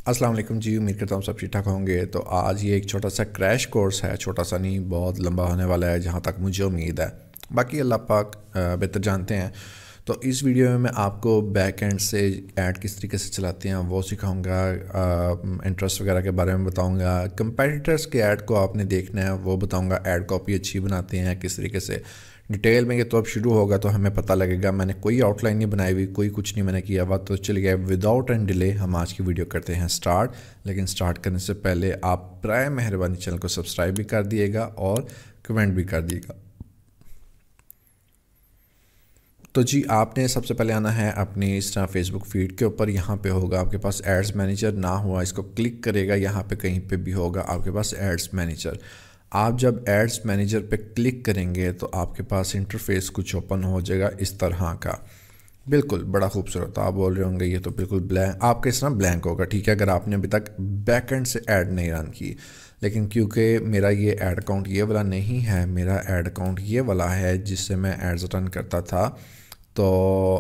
अस्सलाम वालेकुम जी। उम्मीद करता हूँ सब ठीक ठाक होंगे। तो आज ये एक छोटा सा क्रैश कोर्स है, छोटा सा नहीं बहुत लंबा होने वाला है जहाँ तक मुझे उम्मीद है। बाकी अल्लाह पाक बेहतर जानते हैं। तो इस वीडियो में मैं आपको बैक एंड से ऐड किस तरीके से चलाते हैं वो सिखाऊंगा, इंटरेस्ट वगैरह के बारे में बताऊंगा, कंपेटिटर्स के ऐड को आपने देखना है वो बताऊंगा, ऐड कॉपी अच्छी बनाते हैं किस तरीके से डिटेल में। ये तो अब शुरू होगा तो हमें पता लगेगा। मैंने कोई आउटलाइन नहीं बनाई हुई, कोई कुछ नहीं मैंने किया हुआ। तो चलिए विदाउट एंड डिले हम आज की वीडियो करते हैं स्टार्ट। लेकिन स्टार्ट करने से पहले आप प्राय मेहरबानी चैनल को सब्सक्राइब भी कर दिएगा और कमेंट भी कर दिएगा। तो जी आपने सबसे पहले आना है अपनी इस तरह फेसबुक फीड के ऊपर। यहाँ पे होगा आपके पास एड्स मैनेजर, ना हुआ इसको क्लिक करेगा, यहाँ पे कहीं पे भी होगा आपके पास एड्स मैनेजर। आप जब एड्स मैनेजर पे क्लिक करेंगे तो आपके पास इंटरफेस कुछ ओपन हो जाएगा इस तरह का, बिल्कुल बड़ा खूबसूरत। आप बोल रहे होंगे ये तो बिल्कुल ब्लैंक, आपके इस तरह ब्लैंक होगा, ठीक है, अगर आपने अभी तक बैक एंड से ऐड नहीं रन की। लेकिन क्योंकि मेरा ये ऐड अकाउंट ये वाला नहीं है, मेरा ऐड अकाउंट ये वाला है जिससे मैं एड्स रन करता था तो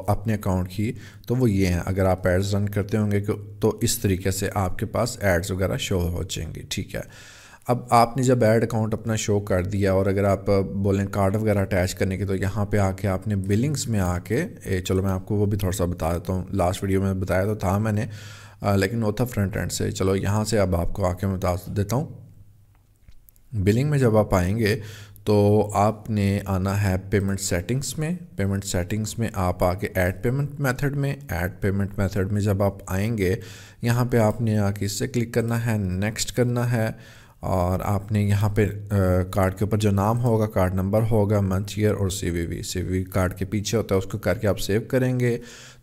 अपने अकाउंट की, तो वो ये हैं। अगर आप एड्स रन करते होंगे तो इस तरीके से आपके पास एड्स वगैरह शो हो जाएंगे, ठीक है। अब आपने जब ऐड अकाउंट अपना शो कर दिया और अगर आप बोलें कार्ड वगैरह अटैच करने की, तो यहाँ पे आके आपने बिलिंग्स में आके चलो मैं आपको वो भी थोड़ा सा बता देता हूँ। लास्ट वीडियो में बताया तो था मैंने, लेकिन वो था फ्रंट एंड से। चलो यहाँ से अब आपको आके मैं बता देता हूँ। बिलिंग में जब आप आएंगे तो आपने आना है पेमेंट सेटिंग्स में। पेमेंट सेटिंग्स में आप आके ऐड पेमेंट मेथड में, ऐड पेमेंट मेथड में जब आप आएंगे यहाँ पे आपने आके इससे क्लिक करना है, नेक्स्ट करना है। और आपने यहाँ पे कार्ड के ऊपर जो नाम होगा, कार्ड नंबर होगा, मंथ, ईयर और सीवीवी कार्ड के पीछे होता है, उसको करके आप सेव करेंगे।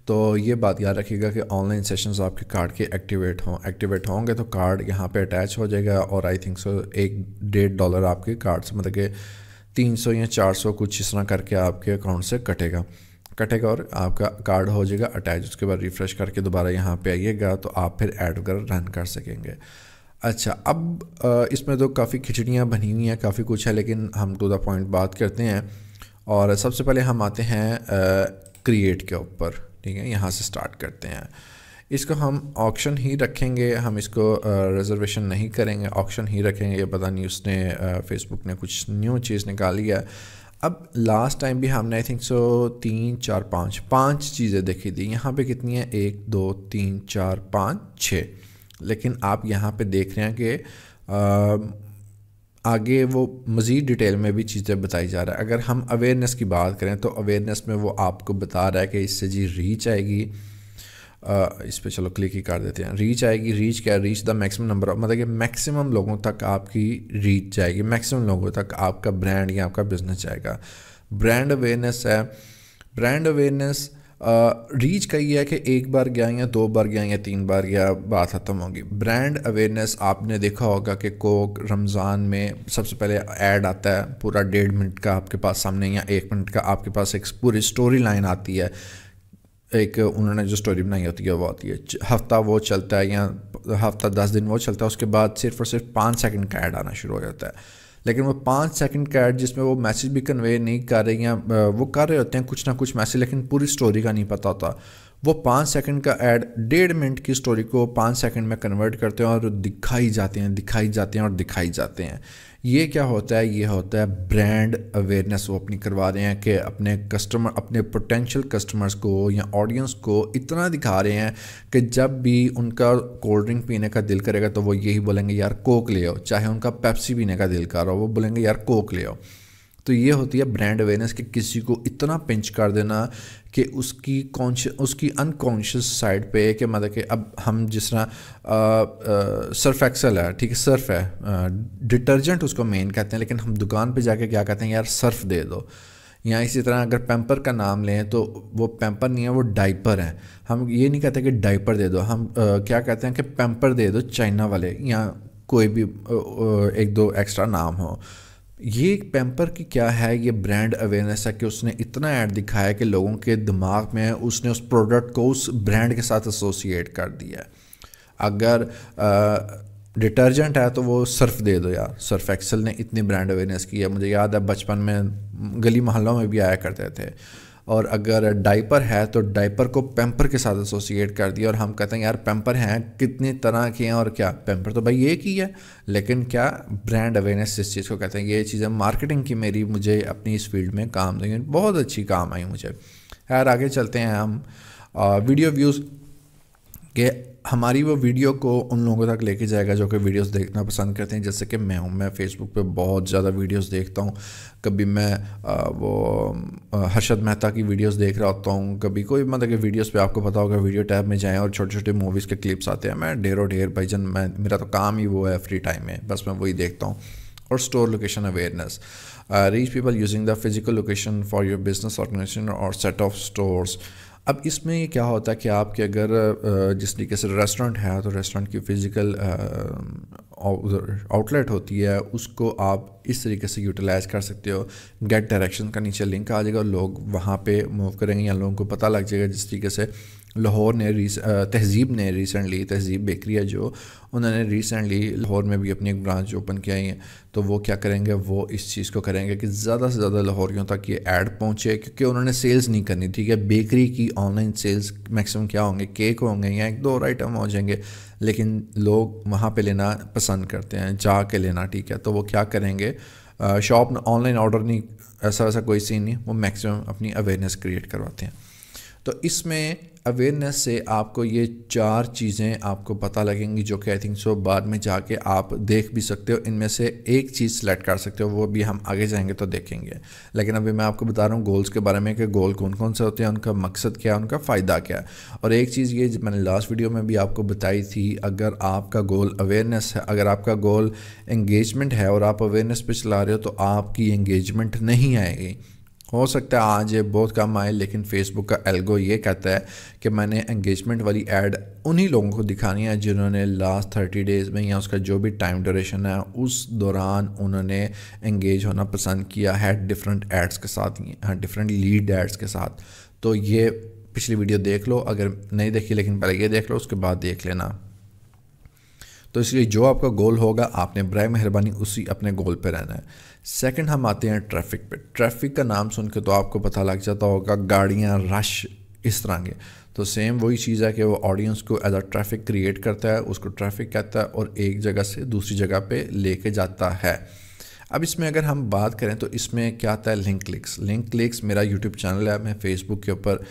तो ये बात याद रखिएगा कि ऑनलाइन सेशंस आपके कार्ड के एक्टिवेट होंगे तो कार्ड यहाँ पे अटैच हो जाएगा। और आई थिंक सो $1-1.5 आपके कार्ड से, मतलब कि 300 या 400 कुछ इस तरह करके आपके अकाउंट से कटेगा और आपका कार्ड हो जाएगा अटैच। उसके बाद रिफ़्रेश करके दोबारा यहाँ पे आइएगा तो आप फिर ऐड वगैरह रन कर सकेंगे। अच्छा, अब इसमें तो काफ़ी खिचड़ियाँ बनी हुई हैं, काफ़ी कुछ है, लेकिन हम टू द पॉइंट बात करते हैं। और सबसे पहले हम आते हैं क्रिएट के ऊपर, ठीक है, यहाँ से स्टार्ट करते हैं। इसको हम ऑक्शन ही रखेंगे, हम इसको रिजर्वेशन नहीं करेंगे, ऑक्शन ही रखेंगे। ये पता नहीं उसने फेसबुक ने कुछ न्यू चीज़ निकाली है। अब लास्ट टाइम भी हमने आई थिंक सो 3 4 5 चीज़ें देखी थी। यहाँ पे कितनी है? 1 2 3 4 5 6। लेकिन आप यहाँ पे देख रहे हैं कि आगे वो मज़ीद डिटेल में भी चीज़ें बताई जा रहा है। अगर हम अवेयरनेस की बात करें तो अवेयरनेस में वो आपको बता रहा है कि इससे जी रीच आएगी। इस पे चलो क्लिक ही कर देते हैं। रीच आएगी, रीच क्या? Reach the maximum number of, मतलब कि मैक्सिमम लोगों तक आपकी रीच जाएगी, मैक्सिमम लोगों तक आपका ब्रांड या आपका बिजनेस जाएगा। ब्रांड अवेयरनेस है। ब्रांड अवेयरनेस रीच का ये है कि एक बार गया या 2 बार गया या 3 बार गया, बात ख़त्म होगी। ब्रांड अवेयरनेस आपने देखा होगा कि कोक रमज़ान में सबसे पहले ऐड आता है पूरा 1.5 मिनट का आपके पास सामने, या 1 मिनट का आपके पास एक पूरी स्टोरी लाइन आती है। एक उन्होंने जो स्टोरी बनाई होती है वो आती है, हफ्ता वो चलता है या हफ्ता 10 दिन वो चलता है, उसके बाद सिर्फ और सिर्फ 5 सेकंड का ऐड आना शुरू हो जाता है। लेकिन वो 5 सेकंड का ऐड जिसमें वो मैसेज भी कन्वे नहीं कर रहे, या वो कर रहे होते हैं कुछ ना कुछ मैसेज, लेकिन पूरी स्टोरी का नहीं पता होता। वो 5 सेकंड का ऐड 1.5 मिनट की स्टोरी को 5 सेकंड में कन्वर्ट करते हैं और दिखाई जाते हैं। ये क्या होता है? ये होता है ब्रांड अवेयरनेस। वो अपनी करवा रहे हैं कि अपने कस्टमर, अपने पोटेंशियल कस्टमर्स को या ऑडियंस को इतना दिखा रहे हैं कि जब भी उनका कोल्ड ड्रिंक पीने का दिल करेगा तो वो यही बोलेंगे यार कोक ले आओ, चाहे उनका पेप्सी पीने का दिल कर रहा हो वो बोलेंगे यार कोक ले आओ। तो ये होती है ब्रांड अवेयरनेस, कि किसी को इतना पिंच कर देना कि उसकी अनकॉन्शियस साइड पे, कि मतलब कि अब हम जिस तरह सर्फ एक्सेल है, ठीक है, सर्फ है, डिटर्जेंट उसको मेन कहते हैं, लेकिन हम दुकान पे जाके क्या कहते हैं? यार सर्फ दे दो। या इसी तरह अगर पैम्पर का नाम लें तो वो पैम्पर नहीं है, वो डाइपर है। हम ये नहीं कहते कि डाइपर दे दो, हम क्या कहते हैं कि पैम्पर दे दो चाइना वाले, या कोई भी 1-2 एक्स्ट्रा नाम हो। ये पैम्पर की क्या है? ये ब्रांड अवेयरनेस है कि उसने इतना ऐड दिखाया कि लोगों के दिमाग में उसने उस प्रोडक्ट को उस ब्रांड के साथ एसोसिएट कर दिया है। अगर डिटर्जेंट है तो वो सर्फ दे दो यार। सर्फ एक्सेल ने इतनी ब्रांड अवेयरनेस की है, मुझे याद है बचपन में गली मोहल्लों में भी आया करते थे। और अगर डाइपर है तो डाइपर को पैम्पर के साथ एसोसिएट कर दिया, और हम कहते हैं यार पैम्पर हैं कितनी तरह के हैं, और क्या पैम्पर तो भाई एक ही है, लेकिन क्या ब्रांड अवेयरनेस इस चीज़ को कहते हैं। ये चीज़ें मार्केटिंग की मेरी मुझे अपनी इस फील्ड में काम देंगे, बहुत अच्छी काम आई मुझे। यार आगे चलते हैं हम वीडियो व्यूज़ के। हमारी वो वीडियो को उन लोगों तक लेके जाएगा जो कि वीडियोस देखना पसंद करते हैं, जैसे कि मैं हूँ। मैं फेसबुक पे बहुत ज़्यादा वीडियोस देखता हूँ। कभी मैं हर्षद मेहता की वीडियोस देख रहा होता हूँ, कभी कोई मतलब कि वीडियोस पे आपको पता होगा वीडियो टैब में जाएं और छोटे छोटे मूवीज़ के क्लिप्स आते हैं। मैं ढेरों ढेर भाईजान, मैं मेरा तो काम ही वो है फ्री टाइम में, बस मैं वही देखता हूँ। और store location awareness, reach people using the physical location for your business organisation और सेट ऑफ स्टोर्स। अब इसमें ये क्या होता है कि आपके अगर जिस तरीके से रेस्टोरेंट है तो रेस्टोरेंट की फ़िज़िकल आउटलेट होती है, उसको आप इस तरीके से यूटिलाइज़ कर सकते हो। गेट डायरेक्शन का नीचे लिंक आ जाएगा, लोग वहाँ पे मूव करेंगे या लोगों को पता लग जाएगा। जिस तरीके से लाहौर ने तहज़ीब ने रिसेंटली, तहज़ीब बेकरी है जो, उन्होंने रिसेंटली लाहौर में भी अपनी एक ब्रांच ओपन किया है। तो वो क्या करेंगे, वो इस चीज़ को करेंगे कि ज़्यादा से ज़्यादा लाहौरियों तक ये ऐड पहुँचे, क्योंकि उन्होंने सेल्स नहीं करनी, ठीक है। बेकरी की ऑनलाइन सेल्स मैक्सिमम क्या होंगे, केक होंगे या एक दो और आइटम हो जाएंगे, लेकिन लोग वहाँ पे लेना पसंद करते हैं, जा के लेना, ठीक है। तो वो क्या करेंगे, शॉप ऑनलाइन ऑर्डर नहीं, ऐसा वैसा कोई सीन नहीं, वो मैक्सिमम अपनी अवेयरनेस क्रिएट करवाते हैं। तो इसमें अवेयरनेस से आपको ये 4 चीज़ें आपको पता लगेंगी, जो कि आई थिंक सो बाद में जाके आप देख भी सकते हो। इनमें से एक चीज़ सेलेक्ट कर सकते हो, वो भी हम आगे जाएंगे तो देखेंगे। लेकिन अभी मैं आपको बता रहा हूँ गोल्स के बारे में कि गोल कौन कौन से होते हैं, उनका मकसद क्या है, उनका फ़ायदा क्या है। और एक चीज़ ये मैंने लास्ट वीडियो में भी आपको बताई थी, अगर आपका गोल अवेयरनेस है, अगर आपका गोल एंगेजमेंट है और आप अवेयरनेस पे चला रहे हो, तो आपकी एंगेजमेंट नहीं आएगी। हो सकता है आज ये बहुत कम आए, लेकिन फेसबुक का एल्गो ये कहता है कि मैंने एंगेजमेंट वाली ऐड उन्हीं लोगों को दिखानी है जिन्होंने लास्ट 30 डेज़ में या उसका जो भी टाइम ड्यूरेशन है उस दौरान उन्होंने एंगेज होना पसंद किया है डिफरेंट एड्स के साथ, डिफरेंट लीड एड्स के साथ। तो ये पिछली वीडियो देख लो, अगर नहीं देखी, लेकिन पहले ये देख लो, उसके बाद देख लेना। तो इसलिए जो आपका गोल होगा, आपने बराए मेहरबानी उसी अपने गोल पे रहना है। सेकंड हम आते हैं ट्रैफिक पे। ट्रैफिक का नाम सुन के तो आपको पता लग जाता होगा गाड़ियाँ, रश, इस तरह के। तो सेम वही चीज़ है कि वो ऑडियंस को एज अ ट्रैफिक क्रिएट करता है, उसको ट्रैफिक कहता है, और एक जगह से दूसरी जगह पे लेके जाता है। अब इसमें अगर हम बात करें तो इसमें क्या आता है, लिंक क्लिक्स। लिंक क्लिक्स मेरा यूट्यूब चैनल है, मैं फेसबुक के ऊपर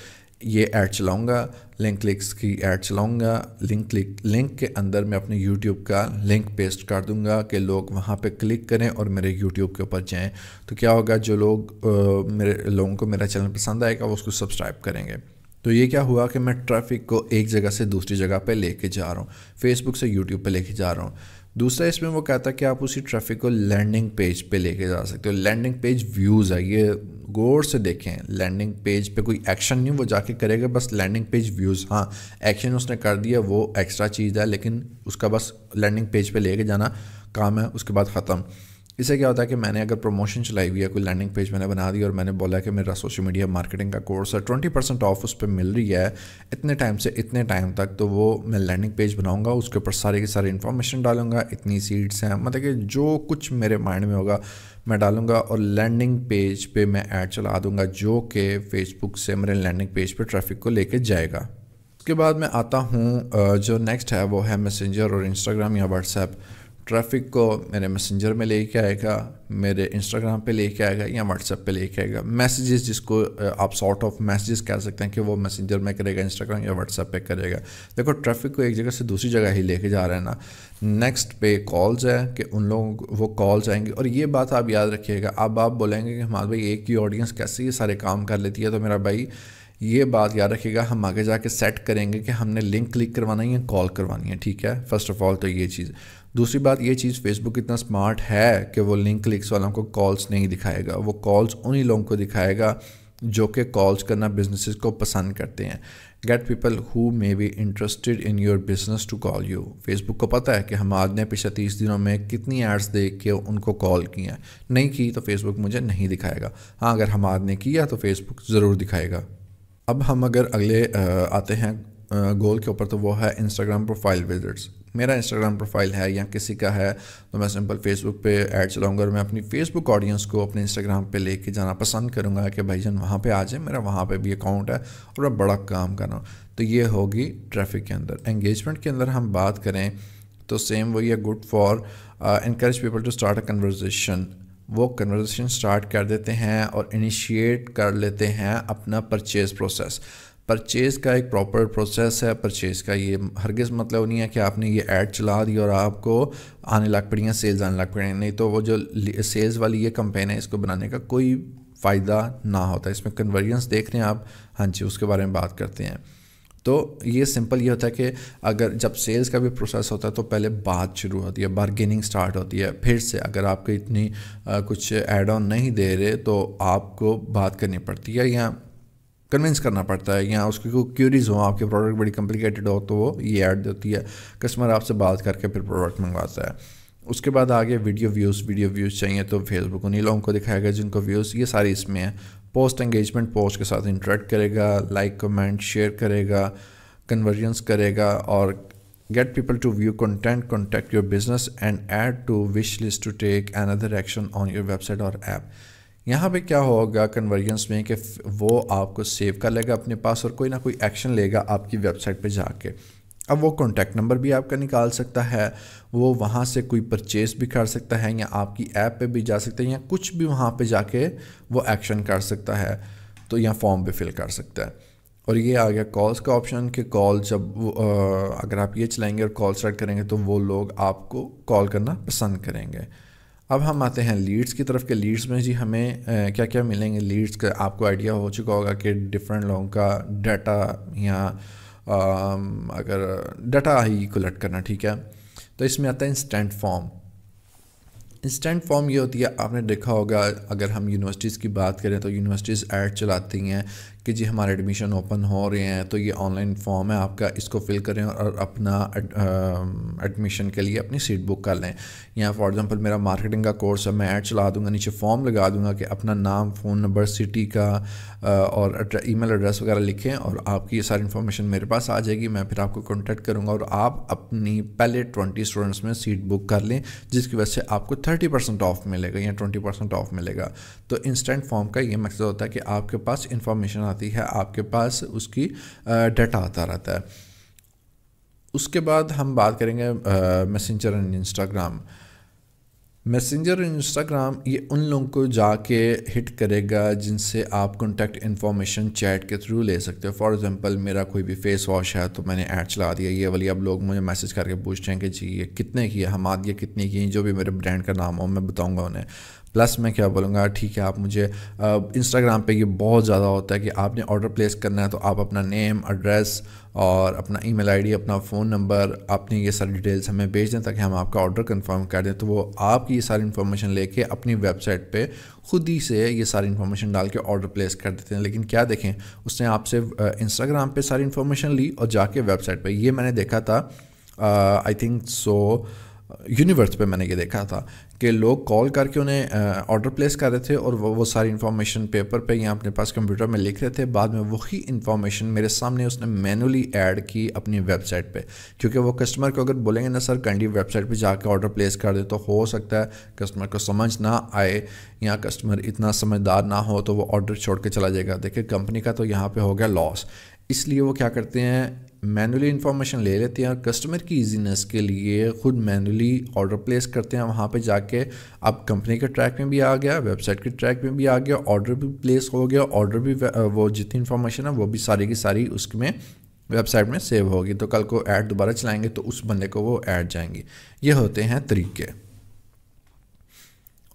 ये ऐड चलाऊंगा, लिंक क्लिक्स की ऐड चलाऊंगा। लिंक के अंदर मैं अपने यूट्यूब का लिंक पेस्ट कर दूंगा कि लोग वहाँ पे क्लिक करें और मेरे यूट्यूब के ऊपर जाएं। तो क्या होगा, जो लोगों को मेरा चैनल पसंद आएगा वो उसको सब्सक्राइब करेंगे। तो ये क्या हुआ कि मैं ट्रैफिक को एक जगह से दूसरी जगह पे लेके जा रहा हूँ, फेसबुक से यूट्यूब पे लेके जा रहा हूँ। दूसरा इसमें वो कहता है कि आप उसी ट्रैफिक को लैंडिंग पेज पे लेके जा सकते हो। लैंडिंग पेज व्यूज़ है, ये गौर से देखें। लैंडिंग पेज पे कोई एक्शन नहीं वो जाके करेगा, बस लैंडिंग पेज व्यूज़। हाँ, एक्शन उसने कर दिया वो एक्स्ट्रा चीज़ है, लेकिन उसका बस लैंडिंग पेज पे लेके जाना काम है, उसके बाद ख़त्म। इससे क्या होता है कि मैंने अगर प्रमोशन चलाई हुई है, कोई लैंडिंग पेज मैंने बना दी और मैंने बोला कि मेरा सोशल मीडिया मार्केटिंग का कोर्स है, 20% ऑफ उस पर मिल रही है इतने टाइम से इतने टाइम तक, तो वो मैं लैंडिंग पेज बनाऊंगा, उसके ऊपर सारी की सारी इन्फॉर्मेशन डालूंगा, इतनी सीट्स हैं, मतलब कि जो कुछ मेरे माइंड में होगा मैं डालूंगा, और लैंडिंग पेज पे मैं ऐड चला दूंगा जो कि फेसबुक से मेरे लैंडिंग पेज पे ट्रैफिक को लेके जाएगा। उसके बाद मैं आता हूँ, जो नेक्स्ट है वो है मैसेंजर और इंस्टाग्राम या व्हाट्सएप। ट्रैफिक को मेरे मैसेंजर में लेके आएगा, मेरे इंस्टाग्राम पे लेके आएगा या व्हाट्सएप पे लेके आएगा। मैसेजेस जिसको आप सॉर्ट ऑफ मैसेजेस कह सकते हैं कि वो मैसेंजर में करेगा, इंस्टाग्राम या व्हाट्सएप पे करेगा। देखो ट्रैफिक को एक जगह से दूसरी जगह ही लेके जा रहा है ना। नेक्स्ट पे कॉल्स है कि उन लोगों को वो कॉल्स आएंगे, और ये बात आप याद रखिएगा। अब आप बोलेंगे कि हमारे भाई एक ही ऑडियंस कैसे ये सारे काम कर लेती है, तो मेरा भाई ये बात याद रखिएगा, हम आगे जाके सेट करेंगे कि हमने लिंक क्लिक करवाना है या कॉल करवानी है, ठीक है। फर्स्ट ऑफ ऑल तो ये चीज़। दूसरी बात, ये चीज़ फेसबुक इतना स्मार्ट है कि वो लिंक क्लिक्स वालों को कॉल्स नहीं दिखाएगा, वो कॉल्स उन्हीं लोगों को दिखाएगा जो कि कॉल्स करना बिजनेसेस को पसंद करते हैं। Get people who may be interested in your business to call you. Facebook को पता है कि हमारे ने पिछले 30 दिनों में कितनी एड्स देख के उनको कॉल की हैं, नहीं की तो फेसबुक मुझे नहीं दिखाएगा। हाँ, अगर हमारे ने किया तो फेसबुक ज़रूर दिखाएगा। अब हम अगर अगले आते हैं गोल के ऊपर, तो वो है इंस्टाग्राम प्रोफाइल विजिट्स। मेरा इंस्टाग्राम प्रोफाइल है या किसी का है तो मैं सिंपल फेसबुक पे ऐड चलाऊंगा और मैं अपनी फेसबुक ऑडियंस को अपने इंस्टाग्राम पे लेके जाना पसंद करूंगा कि भाईजान वहाँ पे आ जाए, मेरा वहाँ पे भी अकाउंट है और मैं बड़ा काम कर रहा हूँ। तो ये होगी ट्रैफिक के अंदर। एंगेजमेंट के अंदर हम बात करें तो सेम वही है, good for encourage people to start a conversation. वो कन्वर्जेशन स्टार्ट कर देते हैं और इनिशिएट कर लेते हैं अपना परचेज़ प्रोसेस। परचेज़ का एक प्रॉपर प्रोसेस है। परचेज़ का ये हरगिज़ मतलब नहीं है कि आपने ये ऐड चला दी और आपको आने लग पड़ी हैं सेल्स आने लग पड़ी हैं, नहीं तो वो जो सेल्स वाली ये कैंपेन है इसको बनाने का कोई फ़ायदा ना होता। इसमें कन्वर्जेंस देख रहे हैं आप, हाँ जी, उसके बारे में बात करते हैं। तो ये सिंपल ये होता है कि अगर जब सेल्स का भी प्रोसेस होता है तो पहले बात शुरू होती है, बार्गेनिंग स्टार्ट होती है। फिर से अगर आपको इतनी कुछ ऐड ऑन नहीं दे रहे तो आपको बात करनी पड़ती है या कन्विंस करना पड़ता है, या उसकी कोई क्यूरीज हो, आपके प्रोडक्ट बड़ी कॉम्प्लिकेटेड हो तो वो ये ऐड देती है, कस्टमर आपसे बात करके फिर प्रोडक्ट मंगवाता है। उसके बाद आगे वीडियो व्यूज़ चाहिए तो फेसबुक उन्हीं लोगों को दिखाएगा जिनको व्यूज़, ये सारी इसमें है। पोस्ट एंगेजमेंट, पोस्ट के साथ इंटरेक्ट करेगा, लाइक कमेंट शेयर करेगा, कन्वर्जेंस करेगा और get people to view content, contact your business and add to wish list to take another action on your website और ऐप। यहाँ पे क्या होगा कन्वर्जेंस में कि वो आपको सेव कर लेगा अपने पास और कोई ना कोई एक्शन लेगा आपकी वेबसाइट पे जाके। अब वो कॉन्टैक्ट नंबर भी आपका निकाल सकता है, वो वहाँ से कोई परचेज़ भी कर सकता है या आपकी ऐप पे भी जा सकता है या कुछ भी वहाँ पे जाके वो एक्शन कर सकता है, तो या फॉर्म भी फिल कर सकता है। और ये आ गया कॉल्स का ऑप्शन कि कॉल जब अगर आप ये चलाएंगे और कॉल स्टार्ट करेंगे तो वो लोग आपको कॉल करना पसंद करेंगे। अब हम आते हैं लीड्स की तरफ के लीड्स में जी हमें क्या क्या मिलेंगे। लीड्स का आपको आइडिया हो चुका होगा कि डिफरेंट लोगों का डाटा या अगर डाटा ही कलेक्ट करना, ठीक है। तो इसमें आता है इंस्टेंट फॉर्म। इंस्टेंट फॉर्म ये होती है, आपने देखा होगा अगर हम यूनिवर्सिटीज़ की बात करें तो यूनिवर्सिटीज़ ऐड चलाती हैं कि जी हमारे एडमिशन ओपन हो रहे हैं तो ये ऑनलाइन फॉर्म है आपका, इसको फिल करें और अपना एडमिशन के लिए अपनी सीट बुक कर लें। या फॉर एग्जांपल मेरा मार्केटिंग का कोर्स है, मैं ऐड चला दूंगा, नीचे फॉर्म लगा दूंगा कि अपना नाम, फ़ोन नंबर, सिटी का और ईमेल एड्रेस वगैरह लिखें और आपकी ये सारी इन्फॉर्मेशन मेरे पास आ जाएगी। मैं फिर आपको कॉन्टैक्ट करूँगा और आप अपनी पहले 20 स्टूडेंट्स में सीट बुक कर लें, जिसकी वजह से आपको 30% ऑफ मिलेगा या 20% ऑफ मिलेगा। तो इंस्टेंट फॉर्म का ये मकसद होता है कि आपके पास इंफॉर्मेशन आती है, आपके पास उसकी डाटा आता रहता है। उसके बाद हम बात करेंगे मैसेंजर एंड इंस्टाग्राम। मैसेंजर और इंस्टाग्राम ये उन लोगों को जाके हिट करेगा जिनसे आप कॉन्टैक्ट इन्फॉर्मेशन चैट के थ्रू ले सकते हो। फॉर एग्जांपल मेरा कोई भी फेस वॉश है तो मैंने ऐड चला दिया ये वाली, अब लोग मुझे मैसेज करके पूछते हैं कि जी ये कितने की है, हमाद ये कितने की है, जो भी मेरे ब्रांड का नाम हो मैं बताऊंगा उन्हें। प्लस मैं क्या बोलूँगा, ठीक है आप मुझे इंस्टाग्राम पे ये बहुत ज़्यादा होता है कि आपने ऑर्डर प्लेस करना है तो आप अपना नेम, एड्रेस और अपना ईमेल आईडी, अपना फ़ोन नंबर, अपनी ये सारी डिटेल्स हमें भेज दें ताकि हम आपका ऑर्डर कंफर्म कर दें। तो वो आपकी ये सारी इन्फॉर्मेशन लेके अपनी वेबसाइट पे खुद ही से ये सारी इन्फॉर्मेशन डाल के ऑर्डर प्लेस कर देते हैं। लेकिन क्या देखें, उसने आपसे इंस्टाग्राम पे सारी इन्फॉर्मेशन ली और जाके वेबसाइट पे, ये मैंने देखा था आई थिंक सो यूनिवर्स पे मैंने ये देखा था कि लोग कॉल करके उन्हें ऑर्डर प्लेस कर रहे थे और वो सारी इन्फॉर्मेशन पेपर पे या अपने पास कंप्यूटर में लिख रहे थे। बाद में वही इन्फॉर्मेशन मेरे सामने उसने मैनुअली ऐड की अपनी वेबसाइट पे, क्योंकि वो कस्टमर को अगर बोलेंगे ना सर काइंडली वेबसाइट पे जाके ऑर्डर प्लेस कर दे, तो हो सकता है कस्टमर को समझ ना आए या कस्टमर इतना समझदार ना हो तो वो ऑर्डर छोड़ के चला जाएगा। देखिए कंपनी का तो यहाँ पर हो गया लॉस, इसलिए वो क्या करते हैं मैनुअली इन्फॉर्मेशन ले लेते हैं और कस्टमर की इजीनेस के लिए खुद मैनुअली ऑर्डर प्लेस करते हैं वहाँ पे जाके। अब कंपनी के ट्रैक में भी आ गया, वेबसाइट के ट्रैक में भी आ गया, ऑर्डर भी प्लेस हो गया, ऑर्डर भी वो जितनी इन्फॉर्मेशन है वो भी सारी की सारी उसमें वेबसाइट में सेव होगी। तो कल को ऐड दोबारा चलाएंगे तो उस बंदे को वो ऐड जाएंगी। ये होते हैं तरीके।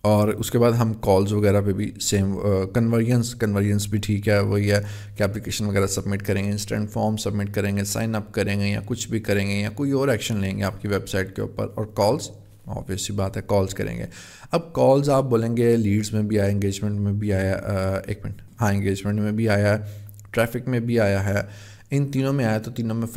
और उसके बाद हम कॉल्स वगैरह पे भी सेम कन्वर्जेंस भी ठीक है, वही है कि एप्लीकेशन वगैरह सबमिट करेंगे, इंस्टेंट फॉर्म सबमिट करेंगे, साइन अप करेंगे या कुछ भी करेंगे या कोई और एक्शन लेंगे आपकी वेबसाइट के ऊपर। और कॉल्स ऑब्वियस सी बात है कॉल्स करेंगे। अब कॉल्स आप बोलेंगे लीड्स में भी आया, एंगेजमेंट में भी आया, एक मिनट, हाँ एंगेजमेंट में भी आया, ट्रैफिक में भी आया है, इन तीनों में आया। तो तीनों में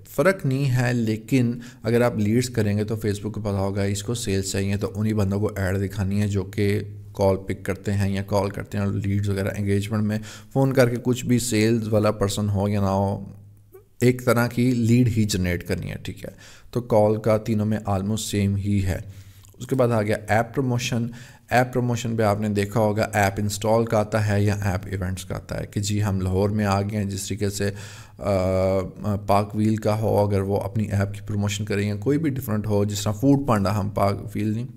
फ़र्क नहीं है, लेकिन अगर आप लीड्स करेंगे तो फेसबुक को पता होगा इसको सेल्स चाहिए तो उन्हीं बंदों को ऐड दिखानी है जो कि कॉल पिक करते हैं या कॉल करते हैं। और लीड्स वगैरह एंगेजमेंट में फ़ोन करके कुछ भी सेल्स वाला पर्सन हो या ना हो, एक तरह की लीड ही जनरेट करनी है, ठीक है। तो कॉल का तीनों में आलमोस्ट सेम ही है। उसके बाद आ गया ऐप प्रमोशन। ऐप प्रमोशन पे आपने देखा होगा ऐप इंस्टॉल का आता है या ऐप इवेंट्स का आता है कि जी हम लाहौर में आ गए हैं, जिस तरीके से पाक व्हील का हो, अगर वो अपनी ऐप की प्रमोशन करेंगे, कोई भी डिफरेंट हो, जिस तरह फूड पांडा, हम पाक व्हील नहीं,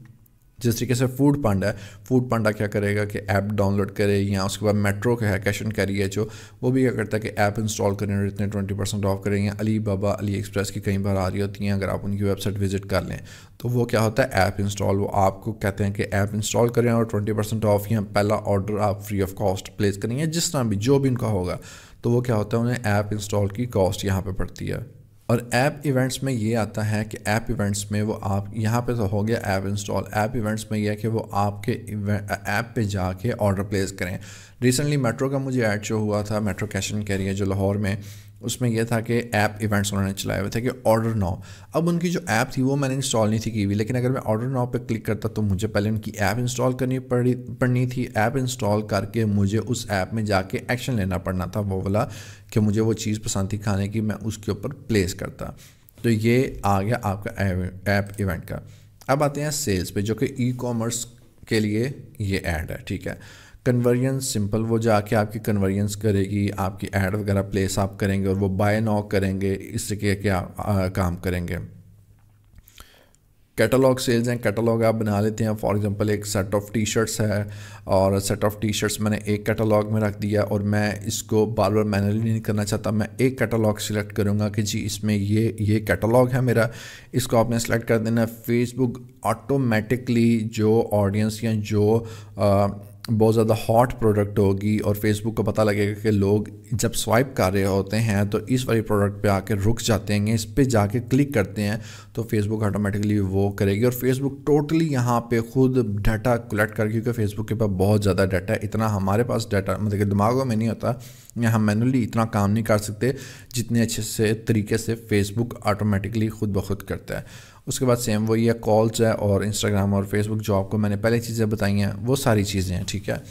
जिस तरीके से फूड पांडा है, फूड पांडा क्या करेगा कि ऐप डाउनलोड करे, या उसके बाद मेट्रो का है कैश एंड कैरी है जो, वो भी क्या करता है कि ऐप इंस्टॉल करें और इतने 20% ऑफ करें, या अली बाबा अली एक्सप्रेस की कई बार आ रही होती हैं, अगर आप उनकी वेबसाइट विजिट कर लें तो वो क्या होता है ऐप इंस्टॉल, वो आपको कहते हैं कि ऐप इंस्टॉल करें और 20% ऑफ या पहला ऑर्डर आप फ्री ऑफ कॉस्ट प्लेस करेंगे, जिस तरह भी जो भी उनका होगा, तो वो क्या होता है उन्हें ऐप इंस्टॉल की कॉस्ट यहाँ पर पड़ती है। और ऐप इवेंट्स में ये आता है कि ऐप इवेंट्स में वो आप यहाँ पे तो हो गया ऐप इंस्टॉल, ऐप इवेंट्स में यह है कि वो आपके ऐप पे जाके ऑर्डर प्लेस करें। रिसेंटली मेट्रो का मुझे ऐड शो हुआ था, मेट्रो कैश एंड कैरी है जो लाहौर में, उसमें यह था कि ऐप इवेंट्स उन्होंने चलाए हुए थे कि ऑर्डर नाउ। अब उनकी जो ऐप थी वो मैंने इंस्टॉल नहीं थी की हुई, लेकिन अगर मैं ऑर्डर नाउ पे क्लिक करता तो मुझे पहले उनकी ऐप इंस्टॉल करनी पड़नी थी। ऐप इंस्टॉल करके मुझे उस ऐप में जाके एक्शन लेना पड़ना था, वो वाला कि मुझे वो चीज़ पसंद थी खाने की, मैं उसके ऊपर प्लेस करता। तो ये आ गया आपका ऐप इवेंट का। अब आते हैं सेल्स पे, जो कि ई कॉमर्स के लिए ये ऐड है, ठीक है। कन्वर्जेंस सिंपल, वो जाके आपकी कन्वर्जेंस करेगी, आपकी ऐड वगैरह प्लेस आप करेंगे और वो बाय नाउ करेंगे, इससे क्या काम करेंगे। कैटलॉग सेल्स हैं, कैटलॉग आप बना लेते हैं। फॉर एग्जांपल एक सेट ऑफ टी शर्ट्स है और सेट ऑफ टी शर्ट्स मैंने एक कैटलॉग में रख दिया और मैं इसको बार बार मैनुअली नहीं करना चाहता, मैं एक कैटलॉग सिलेक्ट करूँगा कि जी इसमें ये कैटलॉग है मेरा, इसको आपने सेलेक्ट कर देना। फेसबुक ऑटोमेटिकली जो ऑडियंस या जो बहुत ज़्यादा हॉट प्रोडक्ट होगी और फेसबुक को पता लगेगा कि लोग जब स्वाइप कर रहे होते हैं तो इस वाली प्रोडक्ट पे आके रुक जाते हैं, इस पे जाके क्लिक करते हैं, तो फेसबुक ऑटोमेटिकली वो करेगी। और फेसबुक टोटली यहाँ पे खुद डाटा कलेक्ट कर, क्योंकि फेसबुक के पास बहुत ज़्यादा डाटा है, इतना हमारे पास डाटा मतलब कि दिमागों में नहीं होता, या हम मैनुअली इतना काम नहीं कर सकते जितने अच्छे से तरीके से फेसबुक ऑटोमेटिकली खुद ब खुद करता है। उसके बाद सेम वही है, कॉल्स है और इंस्टाग्राम और फेसबुक जो आपको मैंने पहले चीज़ें बताई हैं वो सारी चीज़ें हैं, ठीक है।